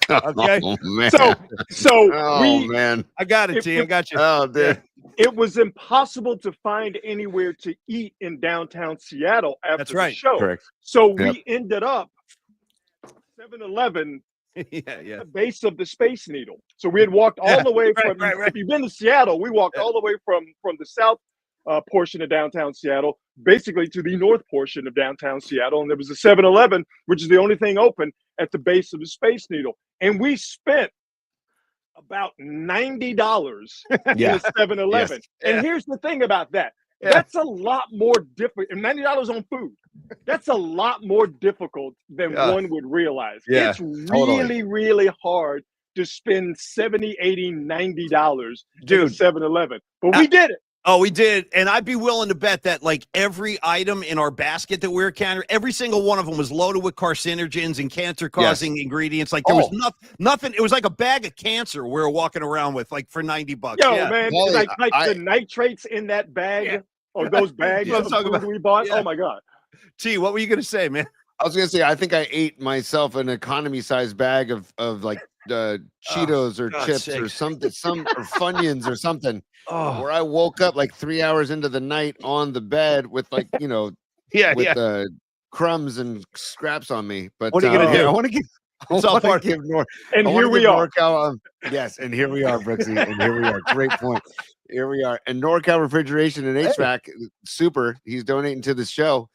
Okay. Oh, man. Man. I got it, T. I got you. Oh, dude. It was impossible to find anywhere to eat in downtown Seattle after the show. Correct. So we ended up 7-Eleven at the base of the Space Needle. So we had walked all the way from if you've been to Seattle, we walked all the way from the south portion of downtown Seattle, basically to the north portion of downtown Seattle. And there was a 7-Eleven, which is the only thing open at the base of the Space Needle. And we spent about $90 in a 7-Eleven. And here's the thing about that. That's a lot more difficult. And $90 on food. That's a lot more difficult than one would realize. It's really, really hard to spend $70, $80, $90 in a 7-Eleven. But we did it. Oh, we did. And I'd be willing to bet that like every item in our basket that we were carrying, every single one of them was loaded with carcinogens and cancer-causing ingredients. Like there was nothing. It was like a bag of cancer we were walking around with like for $90. Man, like the nitrates in that bag or those bags of food we bought. Oh, my God. T, what were you going to say, man? I was going to say, I think I ate myself an economy-sized bag of like Cheetos or chips or something, or Funyuns or something. Where I woke up like 3 hours into the night on the bed with like, crumbs and scraps on me. But what are you gonna do? I want to give. And here we are. Yes, and here we are, Brooksy. And here we are. Great point. Here we are. And NorCal Refrigeration and HVAC, super. He's donating to the show.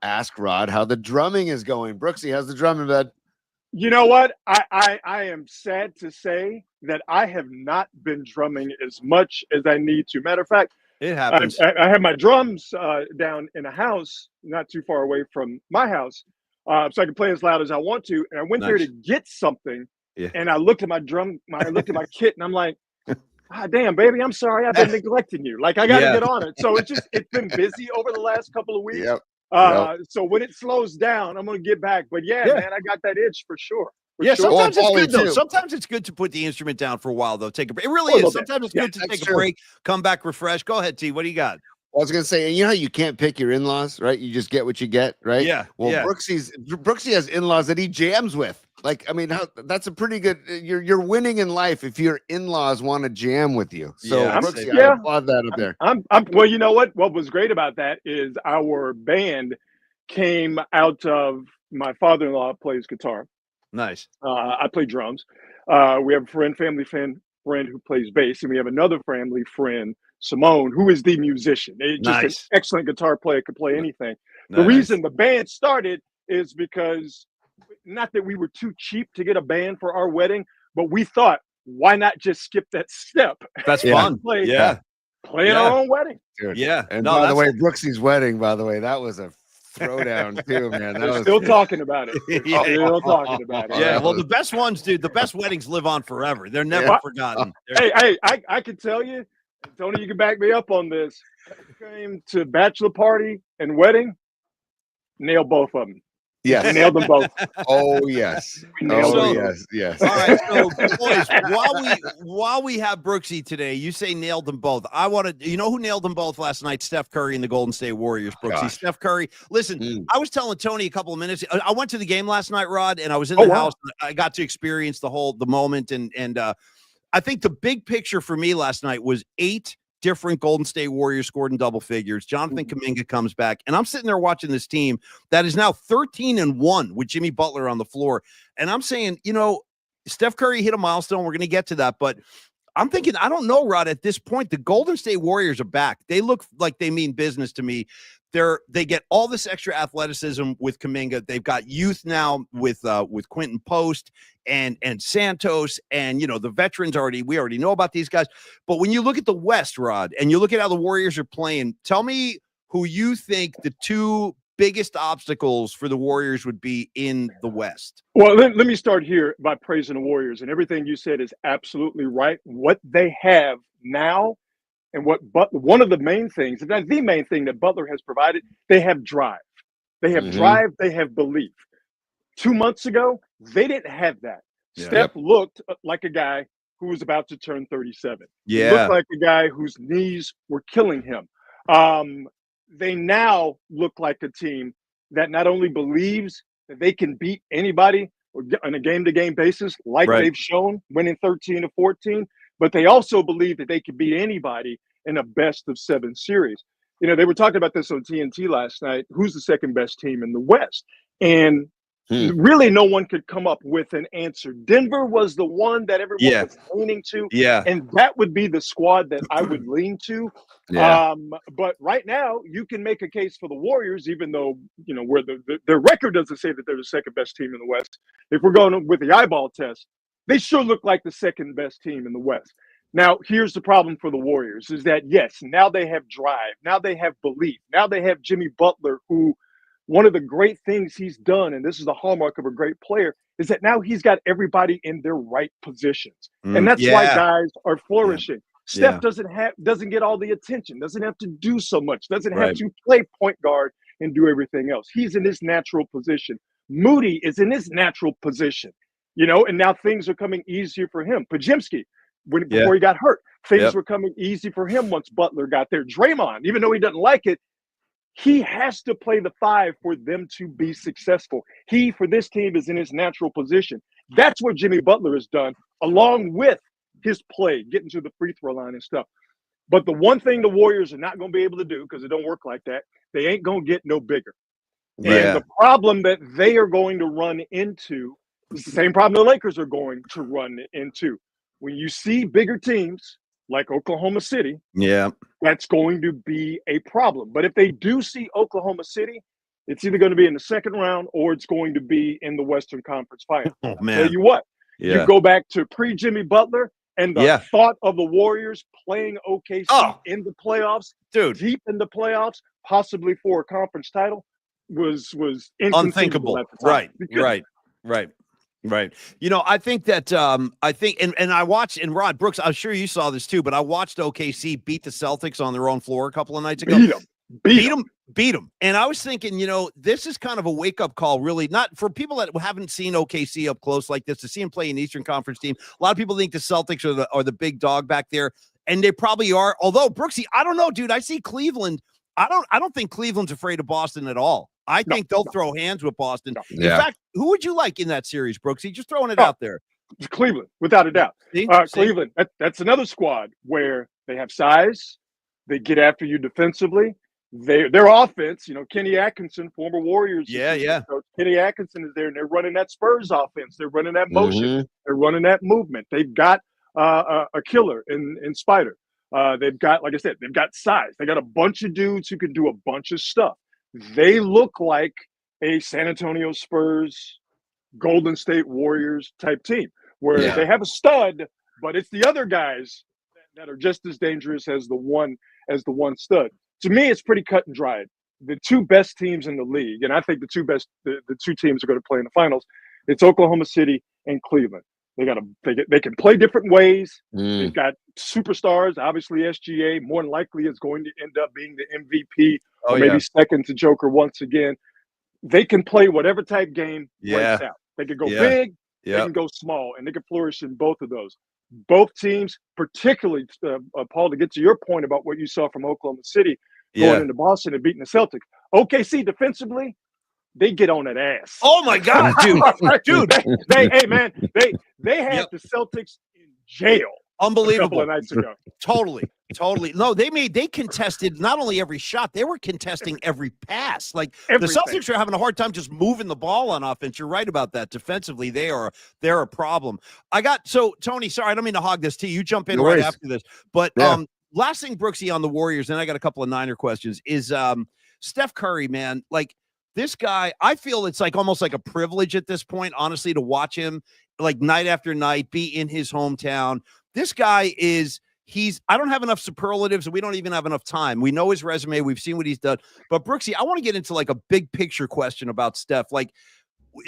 Ask Rod how the drumming is going. Brooksy, how's the drumming, bud? You know what? I am sad to say that I have not been drumming as much as I need to. Matter of fact, it happens. I have my drums down in a house not too far away from my house, so I can play as loud as I want to. And I went there to get something, and I looked at my I looked at my kit, and I'm like, damn, baby, I'm sorry, I've been neglecting you. Like I got to get on it. So it's been busy over the last couple of weeks. So when it slows down, I'm going to get back. But man, I got that itch for sure. Sometimes it's good though. Sometimes it's good to put the instrument down for a while though. Take a break. It really is. Sometimes it's good to take a break, come back refreshed. Go ahead, T. What do you got? I was gonna say, you know how you can't pick your in-laws, right? You just get what you get, right? Yeah. Well, Brooksy has in-laws that he jams with. Like, I mean, that's a pretty good. You're winning in life if your in-laws want to jam with you. So Brooksy, I applaud that up there. Well, you know what? What was great about that is our band came out of my father-in-law plays guitar. Nice. I play drums. We have a family friend who plays bass, and we have another family friend, Simone, who is the musician. Just an excellent guitar player, could play anything. The reason the band started is because, not that we were too cheap to get a band for our wedding, but we thought, why not just skip that step? That's fun. Play our own wedding. Dude. Yeah. And by the way, Brooksy's wedding, by the way, that was a throwdown too, man. We're still talking about it. Still talking about it. Yeah, well, the best ones, dude, the best weddings live on forever. They're never forgotten. Hey, I can tell you, Tony, you can back me up on this. Came to bachelor party and wedding, nailed both of them. Yes. We nailed them both. Oh, yes. Yes. All right, so boys, while we have Brooksy today, you say nailed them both. I want to, you know who nailed them both last night? Steph Curry and the Golden State Warriors, Brooksy. Gosh. Steph Curry. Listen, I was telling Tony a couple of minutes. I went to the game last night, Rod, and I was in the house. I got to experience the moment, and I think the big picture for me last night was 8 different Golden State Warriors scored in double figures. Jonathan Kuminga comes back, and I'm sitting there watching this team that is now 13-1 with Jimmy Butler on the floor. And I'm saying, Steph Curry hit a milestone. We're going to get to that, but I'm thinking, I don't know, Rod, at this point, the Golden State Warriors are back. They look like they mean business to me. They get all this extra athleticism with Kuminga. They've got youth now with Quentin Post and Santos, and the veterans we already know about these guys. But when you look at the West, Rod, and you look at how the Warriors are playing, tell me who you think the 2 biggest obstacles for the Warriors would be in the West. Well, let me start here by praising the Warriors, and everything you said is absolutely right. What they have now, and one of the main things, if not the main thing that Butler has provided, they have drive. They have drive. They have belief. 2 months ago, they didn't have that. Yeah. Steph looked like a guy who was about to turn 37. Yeah. He looked like a guy whose knees were killing him. They now look like a team that not only believes that they can beat anybody on a game-to-game basis, like they've shown, winning 13-14, but they also believe that they can beat anybody in a best-of-7 series. They were talking about this on TNT last night. Who's the second best team in the West? And really no one could come up with an answer. Denver was the one that everyone was leaning to. Yeah. And that would be the squad that I would lean to. Yeah. But right now, you can make a case for the Warriors, even though, where their record doesn't say that they're the second best team in the West. If we're going with the eyeball test, they sure look like the second best team in the West. Now, here's the problem for the Warriors is that, yes, now they have drive. Now they have belief. Now they have Jimmy Butler, who one of the great things he's done, and this is the hallmark of a great player, is that now he's got everybody in their right positions. And that's why guys are flourishing. Steph doesn't get all the attention, doesn't have to do so much, doesn't have to play point guard and do everything else. He's in his natural position. Moody is in his natural position, and now things are coming easier for him. Podziemski, before he got hurt, things were coming easy for him once Butler got there. Draymond, even though he doesn't like it, he has to play the 5 for them to be successful. He, for this team, is in his natural position. That's what Jimmy Butler has done, along with his play, getting to the free throw line and stuff. But the one thing the Warriors are not going to be able to do, because it don't work like that, they ain't going to get no bigger. And the problem that they are going to run into is the same problem the Lakers are going to run into. When you see bigger teams like Oklahoma City, that's going to be a problem. But if they do see Oklahoma City, it's either going to be in the second round or it's going to be in the Western Conference Final. Oh, man. Tell you what, you go back to pre-Jimmy Butler and the thought of the Warriors playing OKC in the playoffs, deep in the playoffs, possibly for a conference title, was unthinkable. At the time. Right. I think that and I watched, and Rod Brooks, I'm sure you saw this too, but I watched OKC beat the Celtics on their own floor a couple of nights ago. Beat them. beat them. And I was thinking, this is kind of a wake-up call, really, not for people that haven't seen OKC up close like this, to see them play an Eastern Conference team. A lot of people think the Celtics are the big dog back there, and they probably are. Although, Brooksy, I don't know, dude. I see Cleveland. I don't think Cleveland's afraid of Boston at all. I think they'll throw hands with Boston. In fact, who would you like in that series, Brooksy? Just throwing it out there. Cleveland, without a doubt. See? Cleveland, that's another squad where they have size. They get after you defensively. Their offense, Kenny Atkinson, former Warriors. Coach, Kenny Atkinson is there, and they're running that Spurs offense. They're running that motion. They're running that movement. They've got a killer in Spider. They've got, like I said, they've got size. They got a bunch of dudes who can do a bunch of stuff. They look like a San Antonio Spurs, Golden State Warriors type team, where they have a stud, but it's the other guys that are just as dangerous as the one stud. To me, it's pretty cut and dried. The two best teams in the league, and I think the two teams are going to play in the finals. It's Oklahoma City and Cleveland. They can play different ways. They've got superstars. Obviously, SGA more than likely is going to end up being the MVP, or maybe second to Joker once again. They can play whatever type game breaks out. They can go big, they can go small, and they can flourish in both of those. Both teams, particularly, Paul, to get to your point about what you saw from Oklahoma City going into Boston and beating the Celtics. OKC defensively, they get on that ass. Oh my God, dude! They had the Celtics in jail. Unbelievable. A couple of nights ago. Totally. No, they contested not only every shot, they were contesting every pass. Like everything. The Celtics are having a hard time just moving the ball on offense. You're right about that. Defensively, they're a problem. Tony, sorry, I don't mean to hog this to you. You jump in right after this. But last thing, Brooksy, on the Warriors, and I got a couple of Niner questions, is Steph Curry, man. Like, this guy, I feel it's like almost like a privilege at this point, honestly, to watch him like night after night, be in his hometown. This guy I don't have enough superlatives, and we don't even have enough time. We know his resume. We've seen what he's done. But Brooksy, I want to get into like a big picture question about Steph. Like,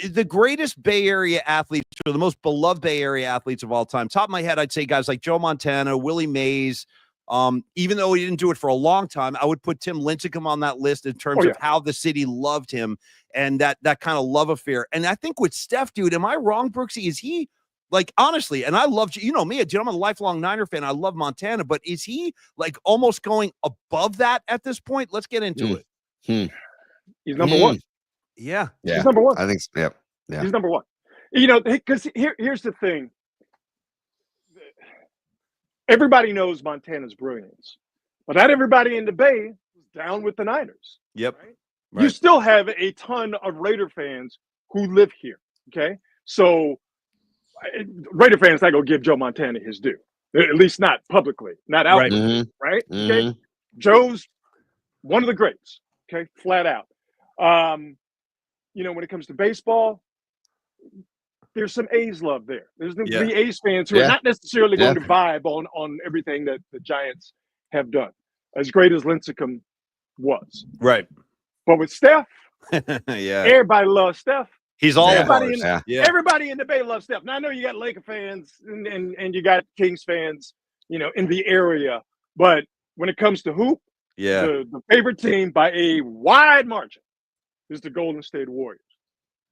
the greatest Bay Area athletes, or the most beloved Bay Area athletes of all time. Top of my head, I'd say guys like Joe Montana, Willie Mays. Even though he didn't do it for a long time, I would put Tim Lincecum on that list in terms of how the city loved him and that kind of love affair. And I think with Steph, dude, am I wrong, Brooksy? Is he, like, honestly, and I love, me, dude, I'm a lifelong Niner fan. I love Montana, but is he like almost going above that at this point? Let's get into it. He's number one. Yeah. He's number one. I think so. Yeah. He's number one. Because here's the thing. Everybody knows Montana's brilliance, but not everybody in the Bay is down with the Niners. Yep. Right? You still have a ton of Raider fans who live here. Okay. So Raider fans not going to give Joe Montana his due, at least not publicly, not out. Right. Okay. Joe's one of the greats. Okay. Flat out. When it comes to baseball, there's some A's love there. There's the A's fans who are not necessarily going to vibe on everything that the Giants have done, as great as Lincecum was. Right. But with Steph, everybody loves Steph. He's all everybody in the Bay loves Steph. Now, I know you got Laker fans and you got Kings fans, in the area. But when it comes to hoop, the favorite team by a wide margin is the Golden State Warriors.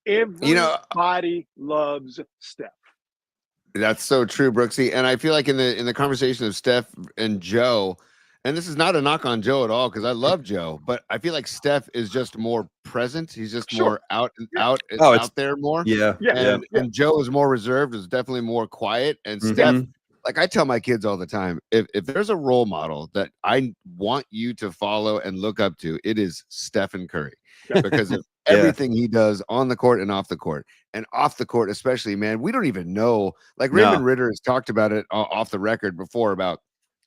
Everybody loves Steph. That's so true, Brooksy. And I feel like in the conversation of Steph and Joe, and this is not a knock on Joe at all, because I love Joe, but I feel like Steph is just more present. He's just more out there more. And Joe is more reserved, is definitely more quiet. And Steph, like I tell my kids all the time, if there's a role model that I want you to follow and look up to, it is Stephen Curry. Because of everything he does on the court and off the court. And off the court especially, man, we don't even know. Like Raymond Ritter has talked about it off the record before about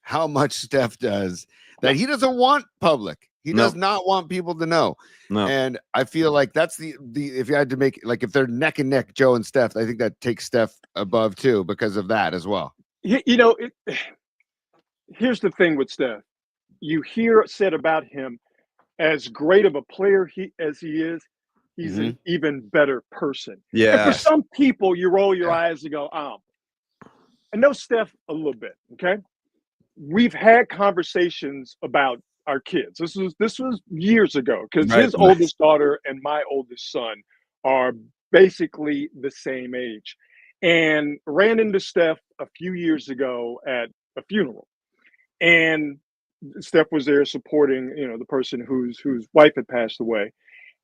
how much Steph does that he doesn't want public. He does not want people to know. And I feel like that's the if you had to make, like, if they're neck and neck, Joe and Steph, I think that takes Steph above too because of that as well. Here's the thing with Steph. You hear said about him, as great of a player as he is, he's an even better person. Yeah. And for some people, you roll your eyes and go, I know Steph a little bit, okay? We've had conversations about our kids. This was years ago because Right. his oldest daughter and my oldest son are basically the same age, and ran into Steph a few years ago at a funeral, and Steph was there supporting, the person whose wife had passed away,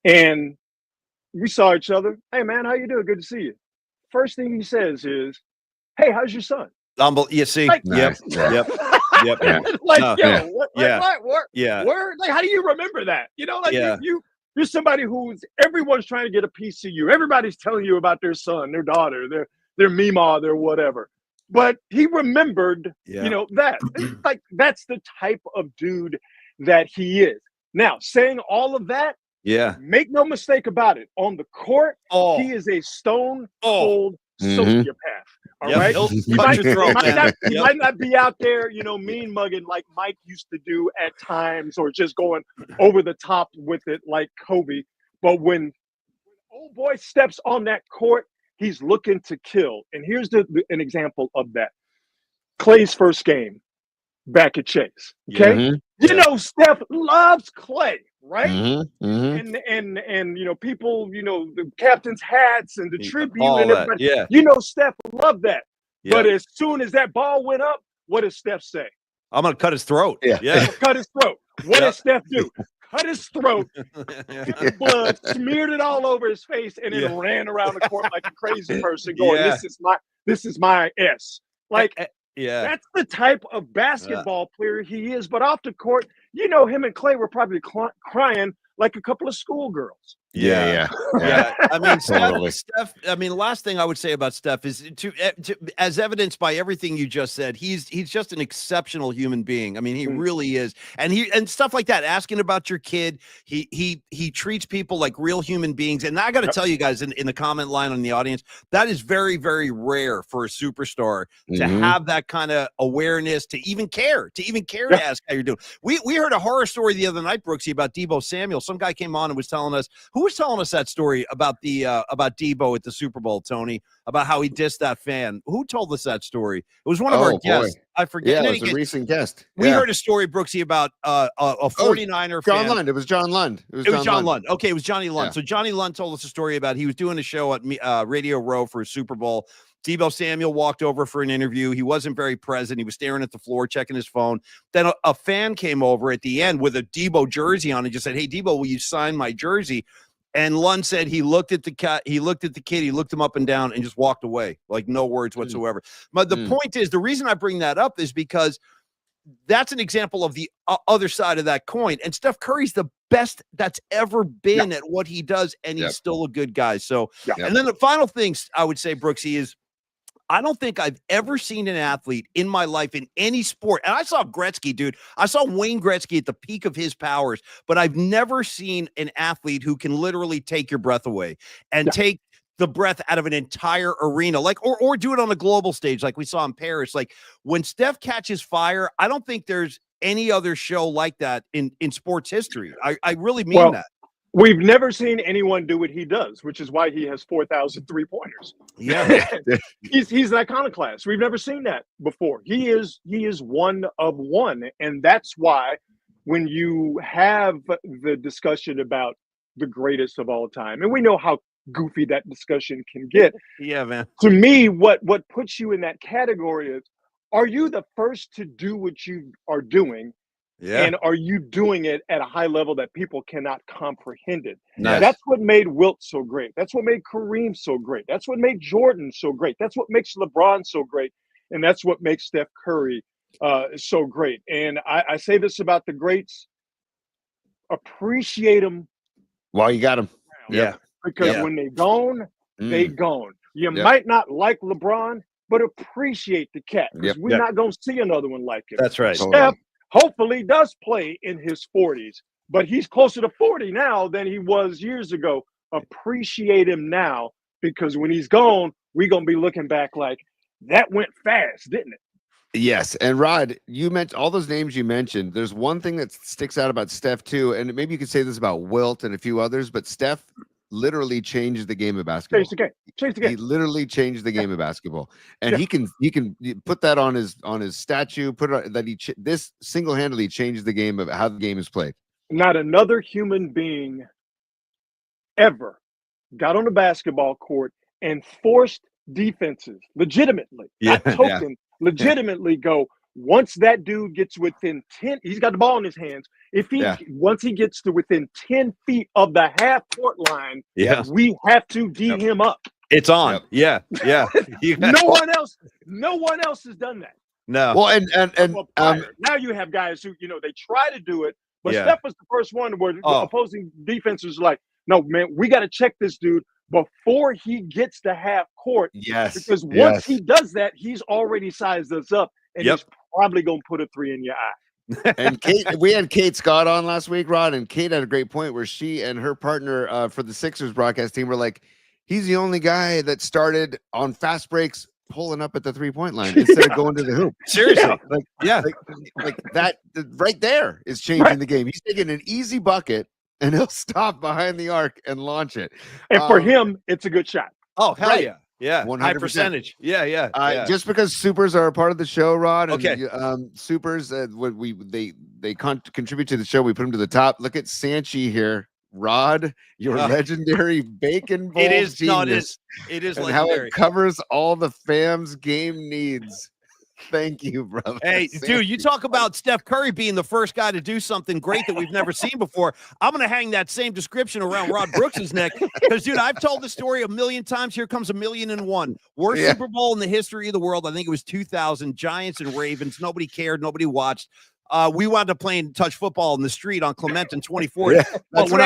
and we saw each other. Hey man, how you doing? Good to see you. First thing he says is, "Hey, how's your son?" You see, Like, yep, Nice. yep, yep. like, No, yo, yeah, what, yeah, what, yeah, where, like, how do you remember that? Like yeah. you're somebody who's everyone's trying to get a piece of you. Everybody's telling you about their son, their daughter, their mima, their whatever. But he remembered, Yeah. that. It's like that's the type of dude that he is. Now, saying all of that, Yeah. make no mistake about it. On the court, Oh, he is a stone Oh. cold Mhm. sociopath. All yep. right. He'll He cut might, your throat, man. he Yep. might not be out there, mean mugging like Mike used to do at times, or just going over the top with it like Kobe. But when old boy steps on that court, he's looking to kill. And here's an example of that. Clay's first game back at Chase. Okay. Mhm. Steph loves Clay, right? Mhm. Mhm. And people, the captain's hats and the tribute All and that. everybody, Yeah. Steph loved that. Yeah. But as soon as that ball went up, what does Steph say? I'm gonna cut his throat. Yeah. Yeah. Cut his throat. What Yeah. does Steph do? Cut his throat, Yeah. blood, smeared it all over his face, and then Yeah. ran around the court like a crazy person, going, Yeah. "This is my S." Like, Yeah. that's the type of basketball player he is. But off the court, him and Clay were probably crying like a couple of schoolgirls. Yeah. Yeah. I mean, Totally. Steph. I mean, last thing I would say about Steph is as evidenced by everything you just said, he's just an exceptional human being. I mean, he really is, and stuff like that. Asking about your kid, he treats people like real human beings. And I got to tell you guys in the comment line on the audience, that is very, very rare for a superstar to have that kind of awareness, to even care to ask how you're doing. We heard a horror story the other night, Brooksy, about Debo Samuel. Some guy came on and was telling us who was telling us that story about about Debo at the Super Bowl, Tony, about how he dissed that fan. Who told us that story? It was one of our guests. I forget. Yeah, it was a recent guest. We heard a story, Brooksy, about a 49er John fan. Lund. It was John Lund. It was John Lund. Okay, it was Johnny Lund. Yeah. So Johnny Lund told us a story about he was doing a show at Radio Row for a Super Bowl. Debo Samuel walked over for an interview. He wasn't very present. He was staring at the floor, checking his phone. Then a fan came over at the end with a Debo jersey on and just said, "Hey, Debo, will you sign my jersey?" And Lund said he looked at the kid, he looked him up and down, and just walked away, like no words whatsoever. But the point is, the reason I bring that up is because that's an example of the other side of that coin. And Steph Curry's the best that's ever been at what he does, and he's still a good guy. So, and then the final things I would say, Brooksy, is I don't think I've ever seen an athlete in my life in any sport. And I saw Gretzky, dude. I saw Wayne Gretzky at the peak of his powers, but I've never seen an athlete who can literally take your breath away and take the breath out of an entire arena, like, or do it on a global stage, like we saw in Paris. Like when Steph catches fire, I don't think there's any other show like that in sports history. I really mean that. We've never seen anyone do what he does, which is why he has 4,000 3-pointers. Yeah. he's an iconoclast. We've never seen that before. He is one of one. And that's why when you have the discussion about the greatest of all time, and we know how goofy that discussion can get. Yeah, man. To me, what puts you in that category is, are you the first to do what you are doing? Yeah. And are you doing it at a high level that people cannot comprehend it? Nice. That's what made Wilt so great. That's what made Kareem so great. That's what made Jordan so great. That's what makes LeBron so great. And that's what makes Steph Curry so great. And I say this about the greats: appreciate them while you got them. Yeah. Because when they gone, they gone. You might not like LeBron, but appreciate the cat. Because we're not going to see another one like him. That's right. Steph hopefully does play in his 40s, but he's closer to 40 now than he was years ago. Appreciate him now, because when he's gone, we're going to be looking back like, that went fast, didn't it? Yes. And Rod, you mentioned all those names you mentioned. There's one thing that sticks out about Steph too, and maybe you could say this about Wilt and a few others, but Steph literally changed the game of basketball. Change the game. He literally changed the game of basketball, and he can put that on his statue. Put it on, that this single-handedly changed the game of how the game is played. Not another human being ever got on the basketball court and forced defenses legitimately, not token, legitimately go. Once that dude gets within 10, he's got the ball in his hands. If he once he gets to within 10 feet of the half court line, we have to D him up. It's on. Yeah. No one else has done that. No. Well, and now you have guys who, they try to do it, but Steph was the first one where the opposing defenses are like, no, man, we got to check this dude before he gets to half court. Yes. Because once he does that, he's already sized us up, and he's probably going to put a 3 in your eye. And we had Kate Scott on last week, Rod, and Kate had a great point where she and her partner for the Sixers broadcast team were like, he's the only guy that started on fast breaks pulling up at the 3-point line instead of going to the hoop. Seriously. Like that right there is changing the game. He's taking an easy bucket and he'll stop behind the arc and launch it. And for him, it's a good shot. Oh, hell yeah. Yeah, 100%. high percentage. Yeah. Just because supers are a part of the show, Rod. And, okay. Supers, they contribute to the show. We put them to the top. Look at Sanchi here, Rod. Your legendary bacon bowl. It is and legendary. how it covers all the fam's game needs. Thank you, brother. Hey, dude, you talk about Steph Curry being the first guy to do something great that we've never seen before. I'm going to hang that same description around Rod Brooks's neck because, dude, I've told the story a million times. Here comes 1,000,001. Worst Super Bowl in the history of the world. I think it was 2000. Giants and Ravens. Nobody cared. Nobody watched. We wound up playing touch football in the street on Clement and 24th. But when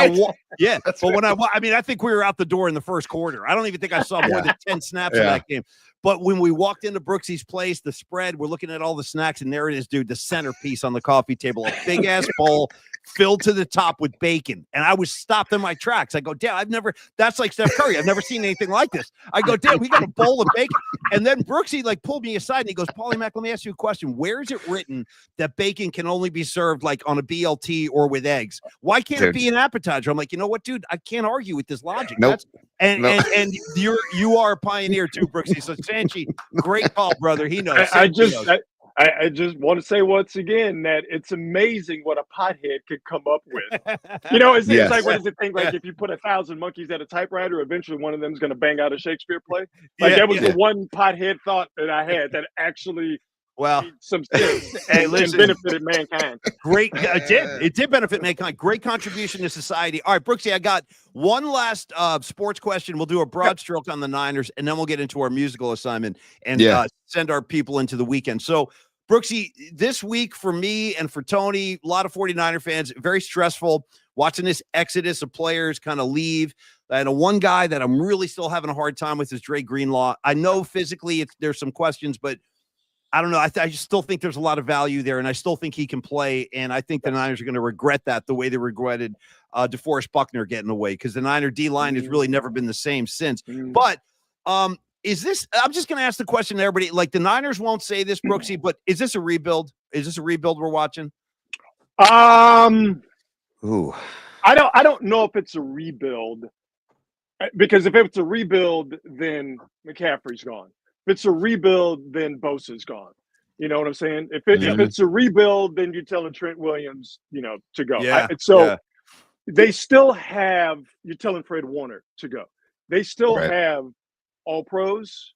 I think we were out the door in the first quarter. I don't even think I saw more than 10 snaps in that game. But when we walked into Brooksy's place, the spread, we're looking at all the snacks, and there it is, dude, the centerpiece on the coffee table, a big-ass bowl filled to the top with bacon. And I was stopped in my tracks. I go, damn, that's like Steph Curry. I've never seen anything like this. I go, damn, we got a bowl of bacon. And then Brooksy, pulled me aside, and he goes, Paulie Mac, let me ask you a question. Where is it written that bacon can only be served, on a BLT or with eggs? Why can't it be an appetizer? I'm like, you know what, dude? I can't argue with this logic. Nope. And you are a pioneer too, Brooksy. So Sanchi, great call, brother. He knows. I just want to say once again that it's amazing what a pothead could come up with. It's like, what does it think? Like if you put 1,000 monkeys at a typewriter, eventually one of them is going to bang out a Shakespeare play. That was the one pothead thought that I had that actually made some sense and benefited mankind. Great. It did benefit mankind. Great contribution to society. All right, Brooksy, I got one last sports question. We'll do a broad stroke on the Niners, and then we'll get into our musical assignment and send our people into the weekend. So, Brooksy, this week for me and for Tony, a lot of 49er fans, very stressful watching this exodus of players kind of leave. And one guy that I'm really still having a hard time with is Dre Greenlaw. I know physically there's some questions, but I don't know. I just still think there's a lot of value there, and I still think he can play. And I think the Niners are going to regret that the way they regretted DeForest Buckner getting away, because the Niner D-line has really never been the same since. But is this – I'm just going to ask the question to everybody. The Niners won't say this, Brooksy, but is this a rebuild? Is this a rebuild we're watching? Ooh. I don't know if it's a rebuild, because if it's a rebuild, then McCaffrey's gone. If it's a rebuild, then Bosa's gone. You know what I'm saying? If it's a rebuild, then you're telling Trent Williams, to go. They still have – you're telling Fred Warner to go. They still have all pros.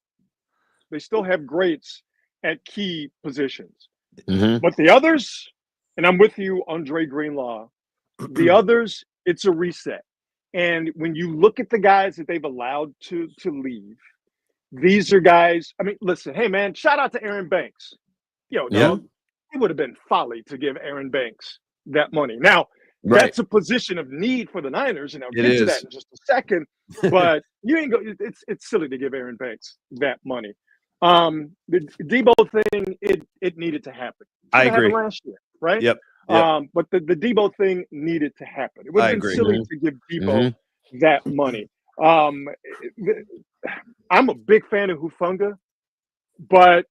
They still have greats at key positions. But the others, and I'm with you on Dre Greenlaw, the others, it's a reset. And when you look at the guys that they've allowed to leave, these are guys. I mean, listen, hey, man, shout out to Aaron Banks. It would have been folly to give Aaron Banks that money. Now, that's a position of need for the Niners, and I'll get to that in just a second. But you ain't go. It's silly to give Aaron Banks that money. The Debo thing, it needed to happen. I agree. Last year, right? Yep. But the Debo thing needed to happen. It would have been silly to give Debo that money. I'm a big fan of Hufanga, but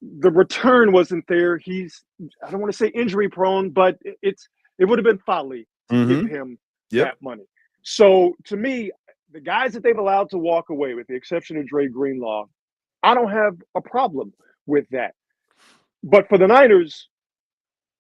the return wasn't there. He's, I don't want to say injury prone, but it would have been folly to give him that money. So to me, the guys that they've allowed to walk away, with the exception of Dre Greenlaw, I don't have a problem with that. But for the Niners,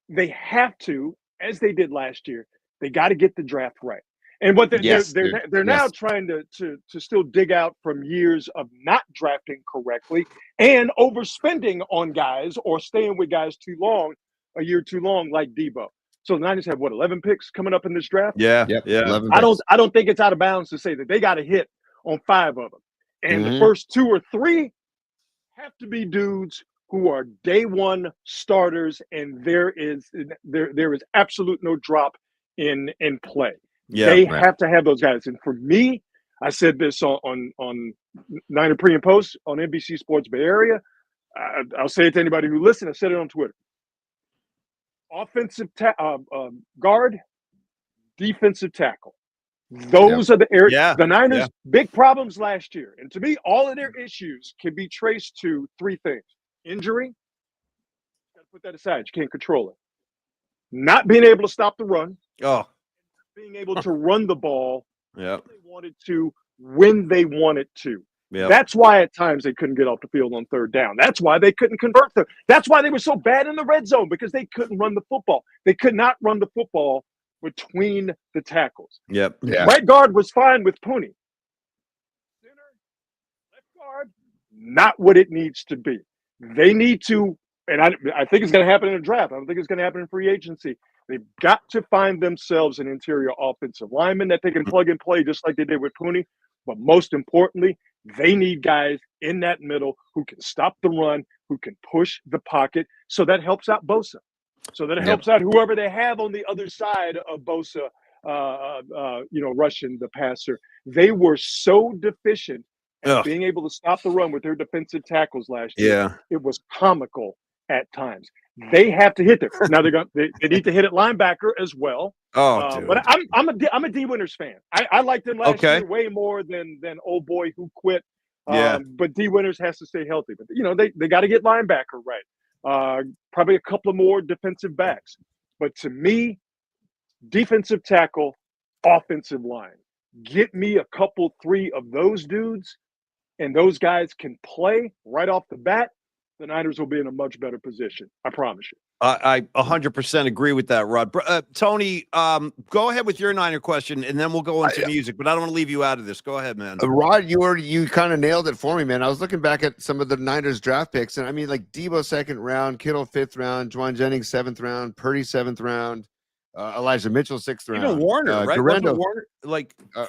they have to, as they did last year, they got to get the draft right. And what they're now trying to still dig out from years of not drafting correctly and overspending on guys or staying with guys a year too long, like Debo. So the Niners have 11 picks coming up in this draft. Yeah. I don't think it's out of bounds to say that they got to hit on 5 of them, and the first 2 or 3 have to be dudes who are day one starters, and there is absolute no drop in play. They have to have those guys. And for me, I said this on Niner pre and post on NBC Sports Bay Area. I'll say it to anybody who listens. I said it on Twitter. Offensive guard, defensive tackle. Those are the areas. Yeah. The Niners' big problems last year. And to me, all of their issues can be traced to 3 things. Injury, got to put that aside. You can't control it. Not being able to stop the run. Being able to run the ball when they wanted to, when they wanted to. That's why at times they couldn't get off the field on 3rd down. That's why they couldn't convert them. That's why they were so bad in the red zone, because they couldn't run the football. They could not run the football between the tackles. Right guard was fine with Pooney. Center, left guard, not what it needs to be. They need to, and I think it's going to happen in the draft. I don't think it's going to happen in free agency. They've got to find themselves an interior offensive lineman that they can plug and play just like they did with Pooney. But most importantly, they need guys in that middle who can stop the run, who can push the pocket. So that helps out Bosa. So that it helps out whoever they have on the other side of Bosa, rushing the passer. They were so deficient at being able to stop the run with their defensive tackles last year. It was comical at times. They have to hit there. Now they need to hit at linebacker as well. But I'm a D Winters fan. I liked him last year way more than old boy who quit. But D Winters has to stay healthy. But they got to get linebacker right. Probably a couple of more defensive backs. But to me, defensive tackle, offensive line. Get me a couple, 3 of those dudes, and those guys can play right off the bat. The Niners will be in a much better position. I promise you. I 100% agree with that, Rod. Tony, go ahead with your Niner question, and then we'll go into music. But I don't want to leave you out of this. Go ahead, man. Rod, you kind of nailed it for me, man. I was looking back at some of the Niners draft picks, and I mean, like Debo 2nd round, Kittle 5th round, Juwan Jennings 7th round, Purdy 7th round, Elijah Mitchell 6th round. Even Warner, right? Garendo,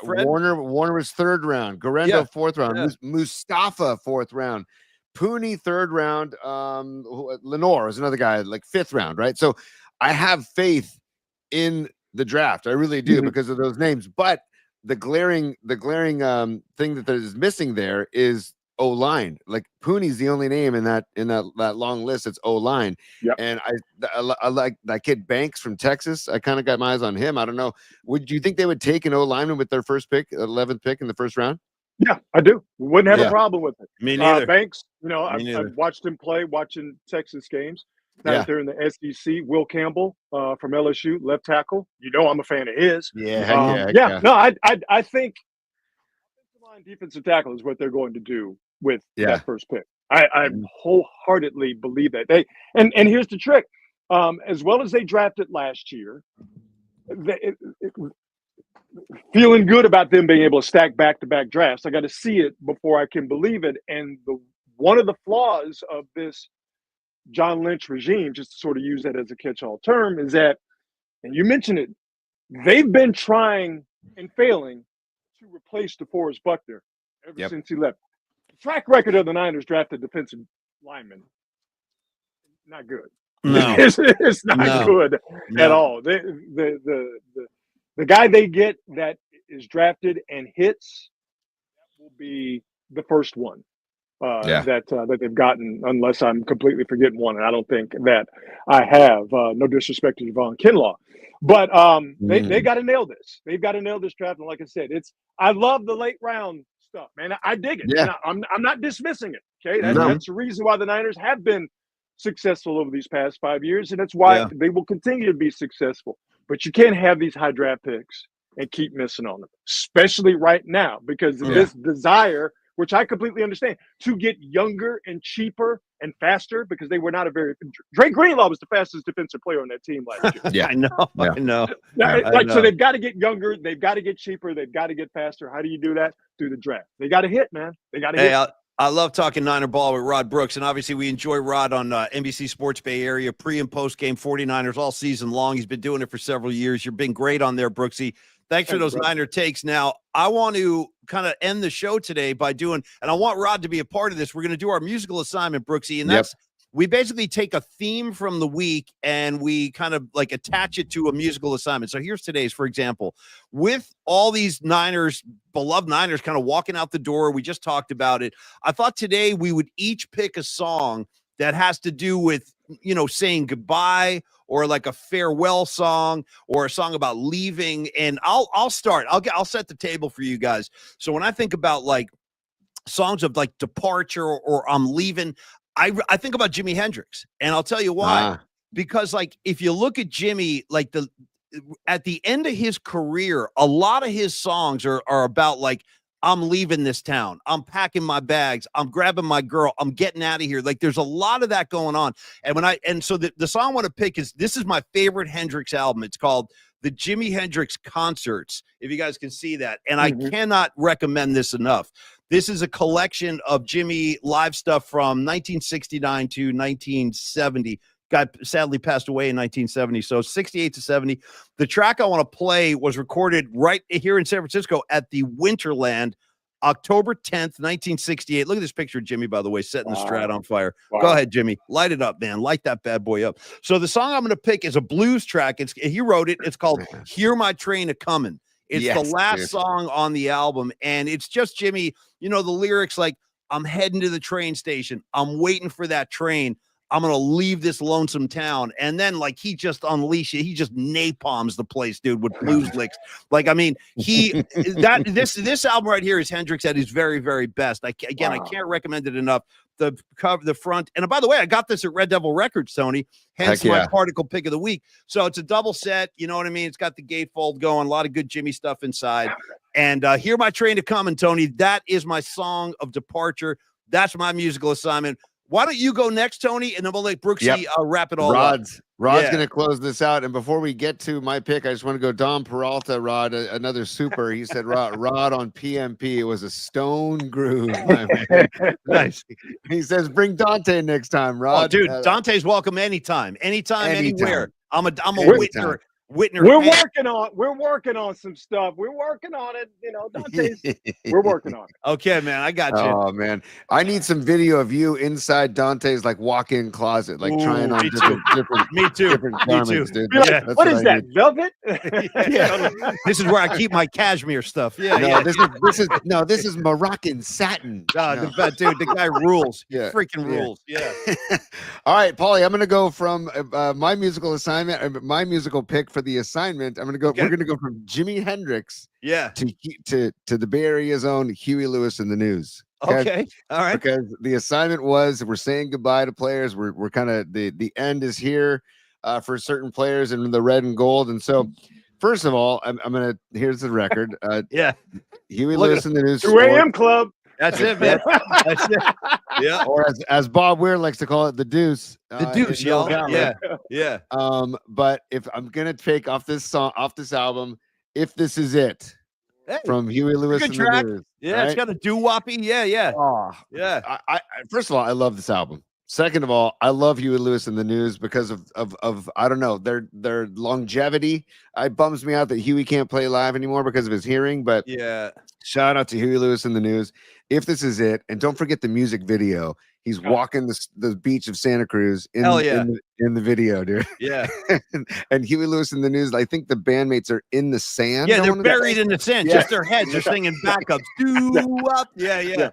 Warner, Warner was 3rd round. Garendo 4th round. Mustafa 4th round. Pooney 3rd round. Lenore is another guy, like 5th round, right? So I have faith in the draft. I really do because of those names. But the glaring thing that is missing there is O-line. Like Pooney's the only name in that long list. It's O-line. And I like that kid Banks from Texas. I kind of got my eyes on him. I don't know. Would you think they would take an O-lineman with their first pick, 11th pick in the 1st round? Yeah, I do. Wouldn't have a problem with it. Me neither. Banks, I've watched him play, watching Texas games. Now that they're in the SEC, Will Campbell from LSU, left tackle. I'm a fan of his. No, I think line defensive tackle is what they're going to do with that first pick. I wholeheartedly believe that. And here's the trick. As well as they drafted last year, feeling good about them being able to stack back-to-back drafts. I got to see it before I can believe it. And one of the flaws of this John Lynch regime, just to sort of use that as a catch-all term, is that, and you mentioned it, they've been trying and failing to replace DeForest Buckner ever since he left. The track record of the Niners drafted defensive linemen, not good. No, it's not good at all. The guy they get that is drafted and hits, that will be the first one that they've gotten, unless I'm completely forgetting one. And I don't think that I have. No disrespect to Javon Kinlaw. But they got to nail this. They've got to nail this draft. And like I said, I love the late round stuff, man. I dig it. Yeah. I'm not dismissing it. Okay, that's the reason why the Niners have been successful over these past 5 years, and that's why they will continue to be successful. But you can't have these high draft picks and keep missing on them, especially right now because of this desire, which I completely understand, to get younger and cheaper and faster because they were not a very Drake Greenlaw was the fastest defensive player on that team last year. Yeah, I know. So they've got to get younger, they've got to get cheaper, they've got to get faster. How do you do that? Through the draft. They got to hit, man. They got to hit. I love talking Niner ball with Rod Brooks, and obviously we enjoy Rod on NBC Sports Bay Area, pre- and post-game 49ers all season long. He's been doing it for several years. You've been great on there, Brooksy. Thanks for those Niner takes. Now, I want to kind of end the show today by doing, and I want Rod to be a part of this. We're going to do our musical assignment, Brooksy, and that's we basically take a theme from the week and we kind of like attach it to a musical assignment. So here's today's, for example, with all these Niners, beloved Niners kind of walking out the door. We just talked about it. I thought today we would each pick a song that has to do with, you know, saying goodbye or like a farewell song or a song about leaving. And I'll start. I'll set the table for you guys. So when I think about like songs of like departure or I'm leaving, I think about Jimi Hendrix, and I'll tell you why. Because like if you look at Jimmy, like at the end of his career, a lot of his songs are about like, I'm leaving this town, I'm packing my bags, I'm grabbing my girl, I'm getting out of here. Like there's a lot of that going on. And so the song I want to pick this is my favorite Hendrix album. It's called the Jimi Hendrix Concerts, if you guys can see that. And I cannot recommend this enough. This is a collection of Jimmy live stuff from 1969 to 1970. Guy sadly passed away in 1970. So 68 to 70. The track I want to play was recorded right here in San Francisco at the Winterland, October 10th, 1968. Look at this picture of Jimmy, by the way, setting the Strat on fire. Go ahead, Jimmy. Light it up, man. Light that bad boy up. So the song I'm going to pick is a blues track. He wrote it. It's called Hear My Train A-Comin'. It's the last song on the album, and it's just Jimmy, you know, the lyrics like, I'm heading to the train station. I'm waiting for that train. I'm going to leave this lonesome town. And then like he just unleashes it. He just napalms the place, dude, with blues licks. Like, I mean, this album right here is Hendrix at his very, very best. I can't recommend it enough. The cover, the front. And by the way, I got this at Red Devil Records, Tony, hence my particle pick of the week. So it's a double set. You know what I mean? It's got the gatefold going, a lot of good Jimmy stuff inside. And Hear My Train A-Comin', Tony. That is my song of departure. That's my musical assignment. Why don't you go next, Tony, and then we'll let Brooksy wrap it all up. Rod's going to close this out. And before we get to my pick, I just want to go Don Peralta, Rod, another super. He said, Rod on PMP. It was a stone groove. Nice. He says, bring Dante next time, Rod. Oh, dude, Dante's welcome anytime, anywhere. I'm a Whitner. We're working on some stuff. We're working on it. You know, Dante's, we're working on it. Okay, man, I got you. Oh man, I need some video of you inside Dante's like walk-in closet, like trying on different garments, dude. Like, what is that? Velvet? This is where I keep my cashmere stuff. This is Moroccan satin. Dude, the guy rules. Freaking rules. Yeah. All right, Paulie, I'm gonna go from my musical assignment, my musical pick for the assignment. I'm gonna go. We're gonna go from Jimi Hendrix, to the Bay Area's own Huey Lewis and the News. Okay, all right. Because the assignment was we're saying goodbye to players. We're kind of the end is here for certain players in the red and gold. And so, first of all, I'm gonna here's the record. Huey Lewis and the News. 2 a.m. Club. That's it, man. That's it. Yeah. Or as Bob Weir likes to call it, the Deuce. The Deuce, y'all. Yeah. But if I'm gonna take off this album, If This Is It, from Huey Lewis and the News. Yeah, right? It's got a doo-woppy. Yeah. Oh, yeah. I first of all, I love this album. Second of all, I love Huey Lewis and the News because of I don't know, their longevity. It bums me out that Huey can't play live anymore because of his hearing. But shout out to Huey Lewis and the News. If This Is It, and don't forget the music video. He's walking the beach of Santa Cruz in the video, dude. Yeah. and Huey Lewis and the News, I think the bandmates are in the sand. Yeah, they're buried in the sand. Just their heads are singing backups. Up. Yeah.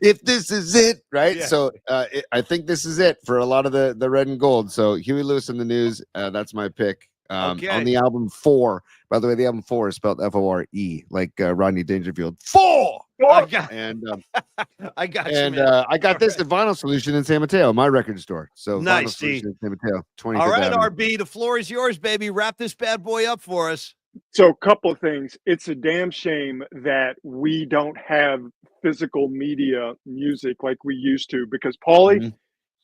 If This Is It, right? Yeah. So I think this is it for a lot of the red and gold. So Huey Lewis and the News, that's my pick. On the album 4. By the way, the album 4 is spelled Fore, like Rodney Dangerfield. 4. I got you. I got this at Vinyl Solution in San Mateo, my record store. So nice. Vinyl Solution in San Mateo. All right, RB, the floor is yours, baby. Wrap this bad boy up for us. So a couple of things. It's a damn shame that we don't have physical media music like we used to, because Paulie,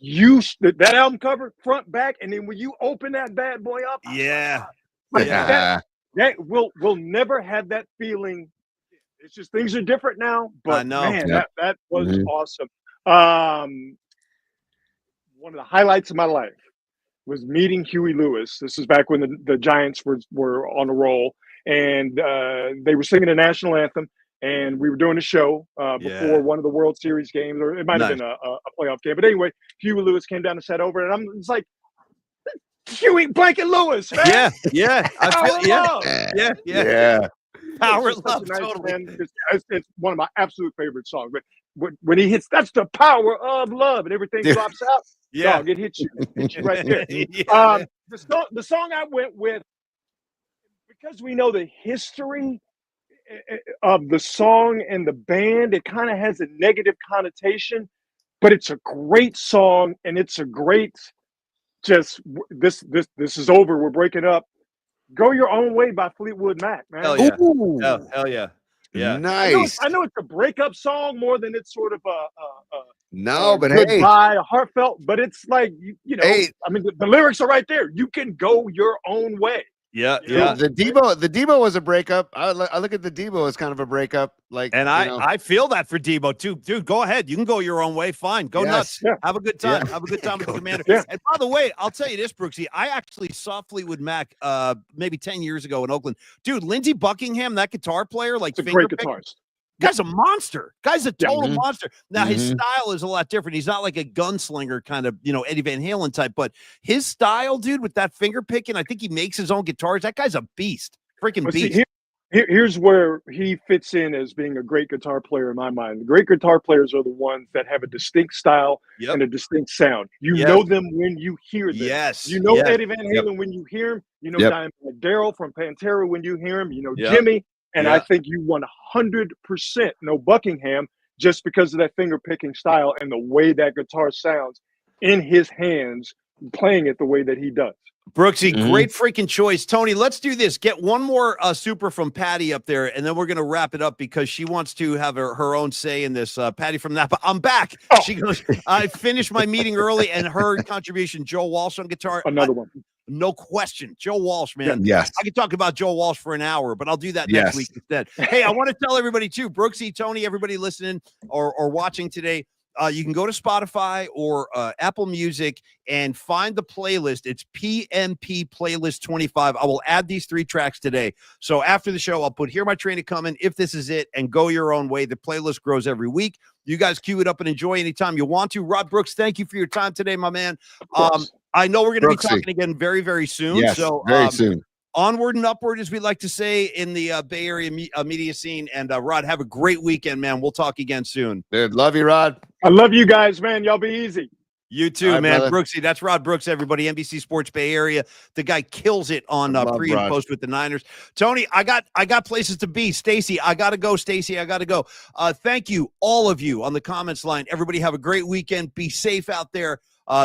that album cover front, back, and then when you open that bad boy up, like that we'll never have that feeling. It's just things are different now. But I know. man, that was awesome. One of the highlights of my life was meeting Huey Lewis. This is back when the Giants were on a roll, and they were singing the national anthem, and we were doing a show before one of the World Series games, or it might have been a playoff game. But anyway, Huey Lewis came down and sat over, and it's like, Huey Blanket Lewis, man. Yeah. I feel, yeah. Power Love, nice, totally. Man. It's one of my absolute favorite songs. But when he hits, that's the power of love, and everything drops out. Dog, it hits you right there. The song I went with, because we know the history of the song and the band, it kind of has a negative connotation, but it's a great song, and it's a great. This is over. We're breaking up. Go Your Own Way by Fleetwood Mac, man. Hell yeah. Hell yeah. Yeah. Nice. I know it's a breakup song more than it's sort of but goodbye, a heartfelt, but it's like, I mean, the lyrics are right there. You can go your own way. Yeah. The Debo was a breakup. I look at the Debo as kind of a breakup. I feel that for Debo too, dude. Go ahead, you can go your own way. Fine, go nuts. Yeah. Have a good time. Have a good time with the Commander. And by the way, I'll tell you this, Brooksy. I actually saw Fleetwood Mac maybe 10 years ago in Oakland. Dude, Lindsey Buckingham, that guitar player, like it's a great guitarist. Guy's a monster. Guy's a total monster. Now, his style is a lot different. He's not like a gunslinger kind of, Eddie Van Halen type, but his style, dude, with that finger picking, I think he makes his own guitars. That guy's a beast. Freaking beast. See, here's where he fits in as being a great guitar player in my mind. The great guitar players are the ones that have a distinct style and a distinct sound. You know them when you hear them. Yes. You know Eddie Van Halen when you hear him. You know Diamond Daryl from Pantera when you hear him. You know Jimmy. And I think you 100% know Buckingham just because of that finger-picking style and the way that guitar sounds in his hands, playing it the way that he does. Brooksy, great freaking choice. Tony, let's do this. Get one more super from Patty up there, and then we're going to wrap it up because she wants to have her own say in this. Patty from Napa, I'm back. Oh. She goes, I finished my meeting early, and her contribution, Joe Walsh on guitar. Another one. No question. Joe Walsh, man. Yes. I could talk about Joe Walsh for an hour, but I'll do that next week instead. Hey, I want to tell everybody too, Brooksy, Tony, everybody listening or watching today, you can go to Spotify or Apple Music and find the playlist. It's PMP Playlist 25. I will add these 3 tracks today. So after the show, I'll put Hear My Train Coming, If This Is It, and Go Your Own Way. The playlist grows every week. You guys cue it up and enjoy anytime you want to. Rod Brooks, thank you for your time today, my man. I know we're going to be talking again very, very soon. Yes, so very soon. Onward and upward, as we like to say in the Bay Area media scene. And Rod, have a great weekend, man. We'll talk again soon. Dude, love you, Rod. I love you guys, man. Y'all be easy. You too, right, man. Brother. Brooksy, that's Rod Brooks, everybody. NBC Sports Bay Area. The guy kills it on pre and post with the Niners. Tony, I got places to be. Stacy, I gotta go. Stacy, I gotta go. Thank you, all of you on the comments line. Everybody have a great weekend. Be safe out there.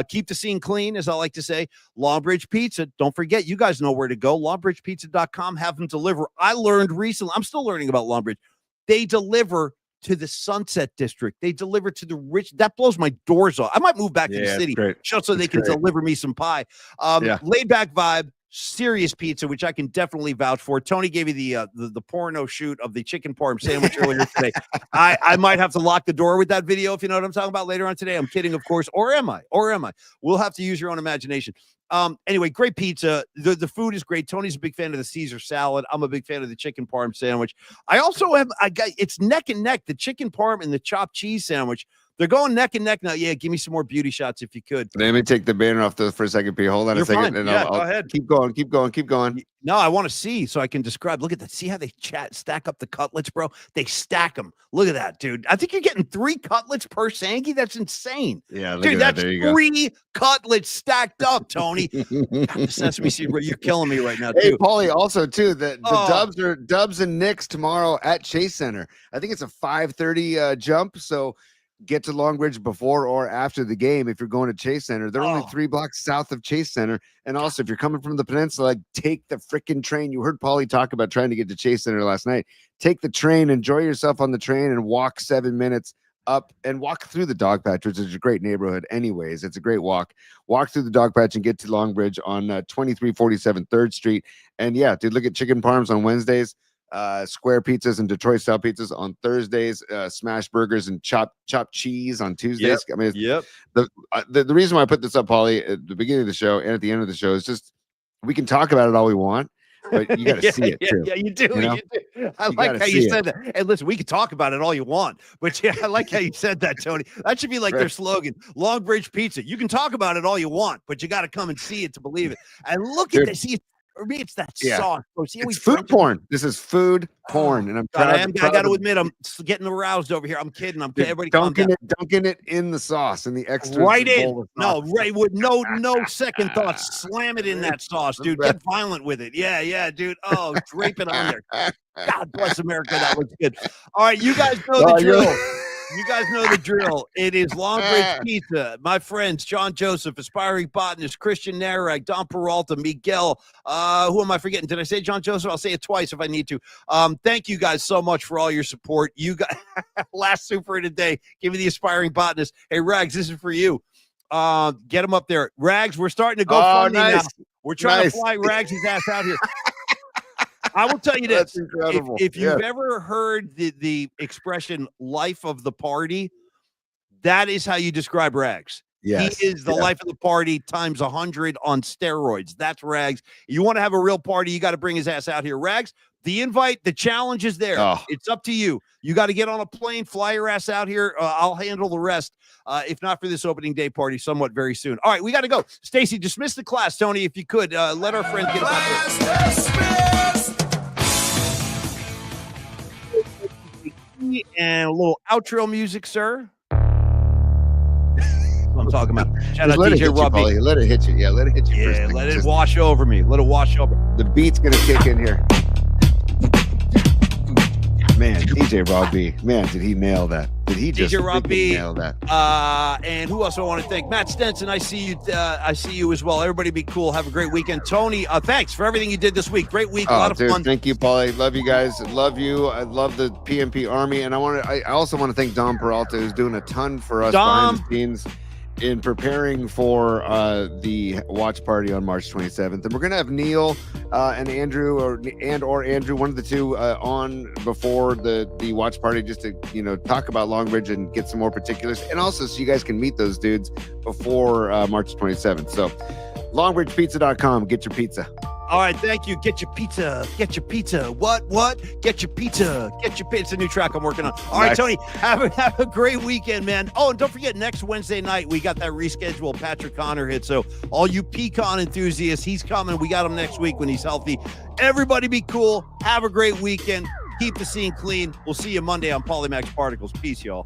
Keep the scene clean, as I like to say. Longbridge Pizza. Don't forget, you guys know where to go. LongbridgePizza.com. Have them deliver. I learned recently, I'm still learning about Longbridge. They deliver to the Sunset District. They deliver to the rich. That blows my doors off. I might move back to the city just so they can deliver me some pie. Laid back vibe. Serious pizza, which I can definitely vouch for. Tony gave you the porno shoot of the chicken parm sandwich earlier today. I might have to lock the door with that video, if you know what I'm talking about, later on today. I'm kidding, of course. Or am I? We'll have to use your own imagination. Anyway, great pizza. The food is great. Tony's a big fan of the Caesar salad. I'm a big fan of the chicken parm sandwich. It's neck and neck, the chicken parm and the chopped cheese sandwich. They're going neck and neck now. Yeah, give me some more beauty shots if you could. Let me take the banner off for a second, P. Hold on a second. Fine. And I'll go ahead. Keep going. No, I want to see so I can describe. Look at that. See how they stack up the cutlets, bro? They stack them. Look at that, dude. I think you're getting 3 cutlets per Sankey. That's insane. Yeah, look dude, at that's there you 3 cutlets stacked up, Tony. The Sesame Seed, you're killing me right now, too. Hey, Paulie, also, too, the Dubs and Knicks tomorrow at Chase Center. I think it's a 5:30 jump, so get to Longbridge before or after the game. If you're going to Chase Center, they're only 3 blocks south of Chase Center. And also, if you're coming from the peninsula, take the freaking train. You heard Paulie talk about trying to get to Chase Center last night. Take the train, enjoy yourself on the train, and walk 7 minutes up and walk through the dog patch, which is a great neighborhood anyways. It's a great walk. Walk through the dog patch and get to Longbridge on 2347 3rd Street. And yeah, dude, look at chicken parms on Wednesdays, square pizzas and Detroit style pizzas on Thursdays, smash burgers and chopped cheese on Tuesdays. I mean, the reason why I put this up, Paulie, at the beginning of the show and at the end of the show is just we can talk about it all we want, but you got to see it too. Yeah, you do. You know? You do. I like how you said that. And listen, we can talk about it all you want, but yeah, I like how you said that, Tony. That should be like their slogan, Longbridge Pizza. You can talk about it all you want, but you got to come and see it to believe it. And look at this. For me, it's that sauce. It's food porn. This is food porn, and I'm proud. I got to admit, I'm getting aroused over here. I'm kidding. Everybody dunking it in the sauce in the extra right in. No, right with no second thoughts. Slam it in that sauce, dude. Get violent with it. Yeah, dude. Oh, drape it on there. God bless America. That looks good. All right, you guys know the drill. You guys know the drill. It is Longbridge Pizza. My friends, John Joseph, aspiring botanist, Christian Narag, Don Peralta, Miguel. Who am I forgetting? Did I say John Joseph? I'll say it twice if I need to. Thank you guys so much for all your support. You guys, last super of the day, give me the aspiring botanist. Hey, Rags, this is for you. Get him up there. Rags, we're starting to go funny now. We're trying to fly Rags' ass out here. I will tell you this. If you've ever heard the expression life of the party, that is how you describe Rags. Yes. He is the life of the party times 100 on steroids. That's Rags. You want to have a real party, you got to bring his ass out here. Rags, the invite, the challenge is there. It's up to you. You got to get on a plane, fly your ass out here. I'll handle the rest, if not for this opening day party, somewhat very soon. All right, we got to go. Stacy, dismiss the class. Tony, if you could, let our friends get about there. And a little outro music, sir. I'm talking about. Shout out DJ Robbie. Let it hit you. Yeah, let it hit you. Yeah, let it wash over me. Let it wash over. The beat's gonna kick in here. Man, DJ Robbie. Man, did he nail that? Did he just nail that? And who else I want to thank? Matt Stenson, I see you. I see you as well. Everybody be cool. Have a great weekend. Tony, thanks for everything you did this week. Great week. A lot of fun. Thank you, Paulie. Love you guys. Love you. I love the PMP Army. And I also want to thank Don Peralta, who's doing a ton for us behind the scenes in preparing for the watch party on March 27th. And we're going to have Neil and Andrew or Andrew, one of the two, on before the watch party, just to, talk about Longbridge and get some more particulars. And also so you guys can meet those dudes before March 27th. So longbridgepizza.com, get your pizza. All right, thank you. Get your pizza. Get your pizza. What? Get your pizza. Get your pizza. It's a new track I'm working on. All right, Tony, have a great weekend, man. Oh, and don't forget, next Wednesday night, we got that rescheduled Patrick Connor hit. So all you pecan enthusiasts, he's coming. We got him next week when he's healthy. Everybody be cool. Have a great weekend. Keep the scene clean. We'll see you Monday on Polymax Particles. Peace, y'all.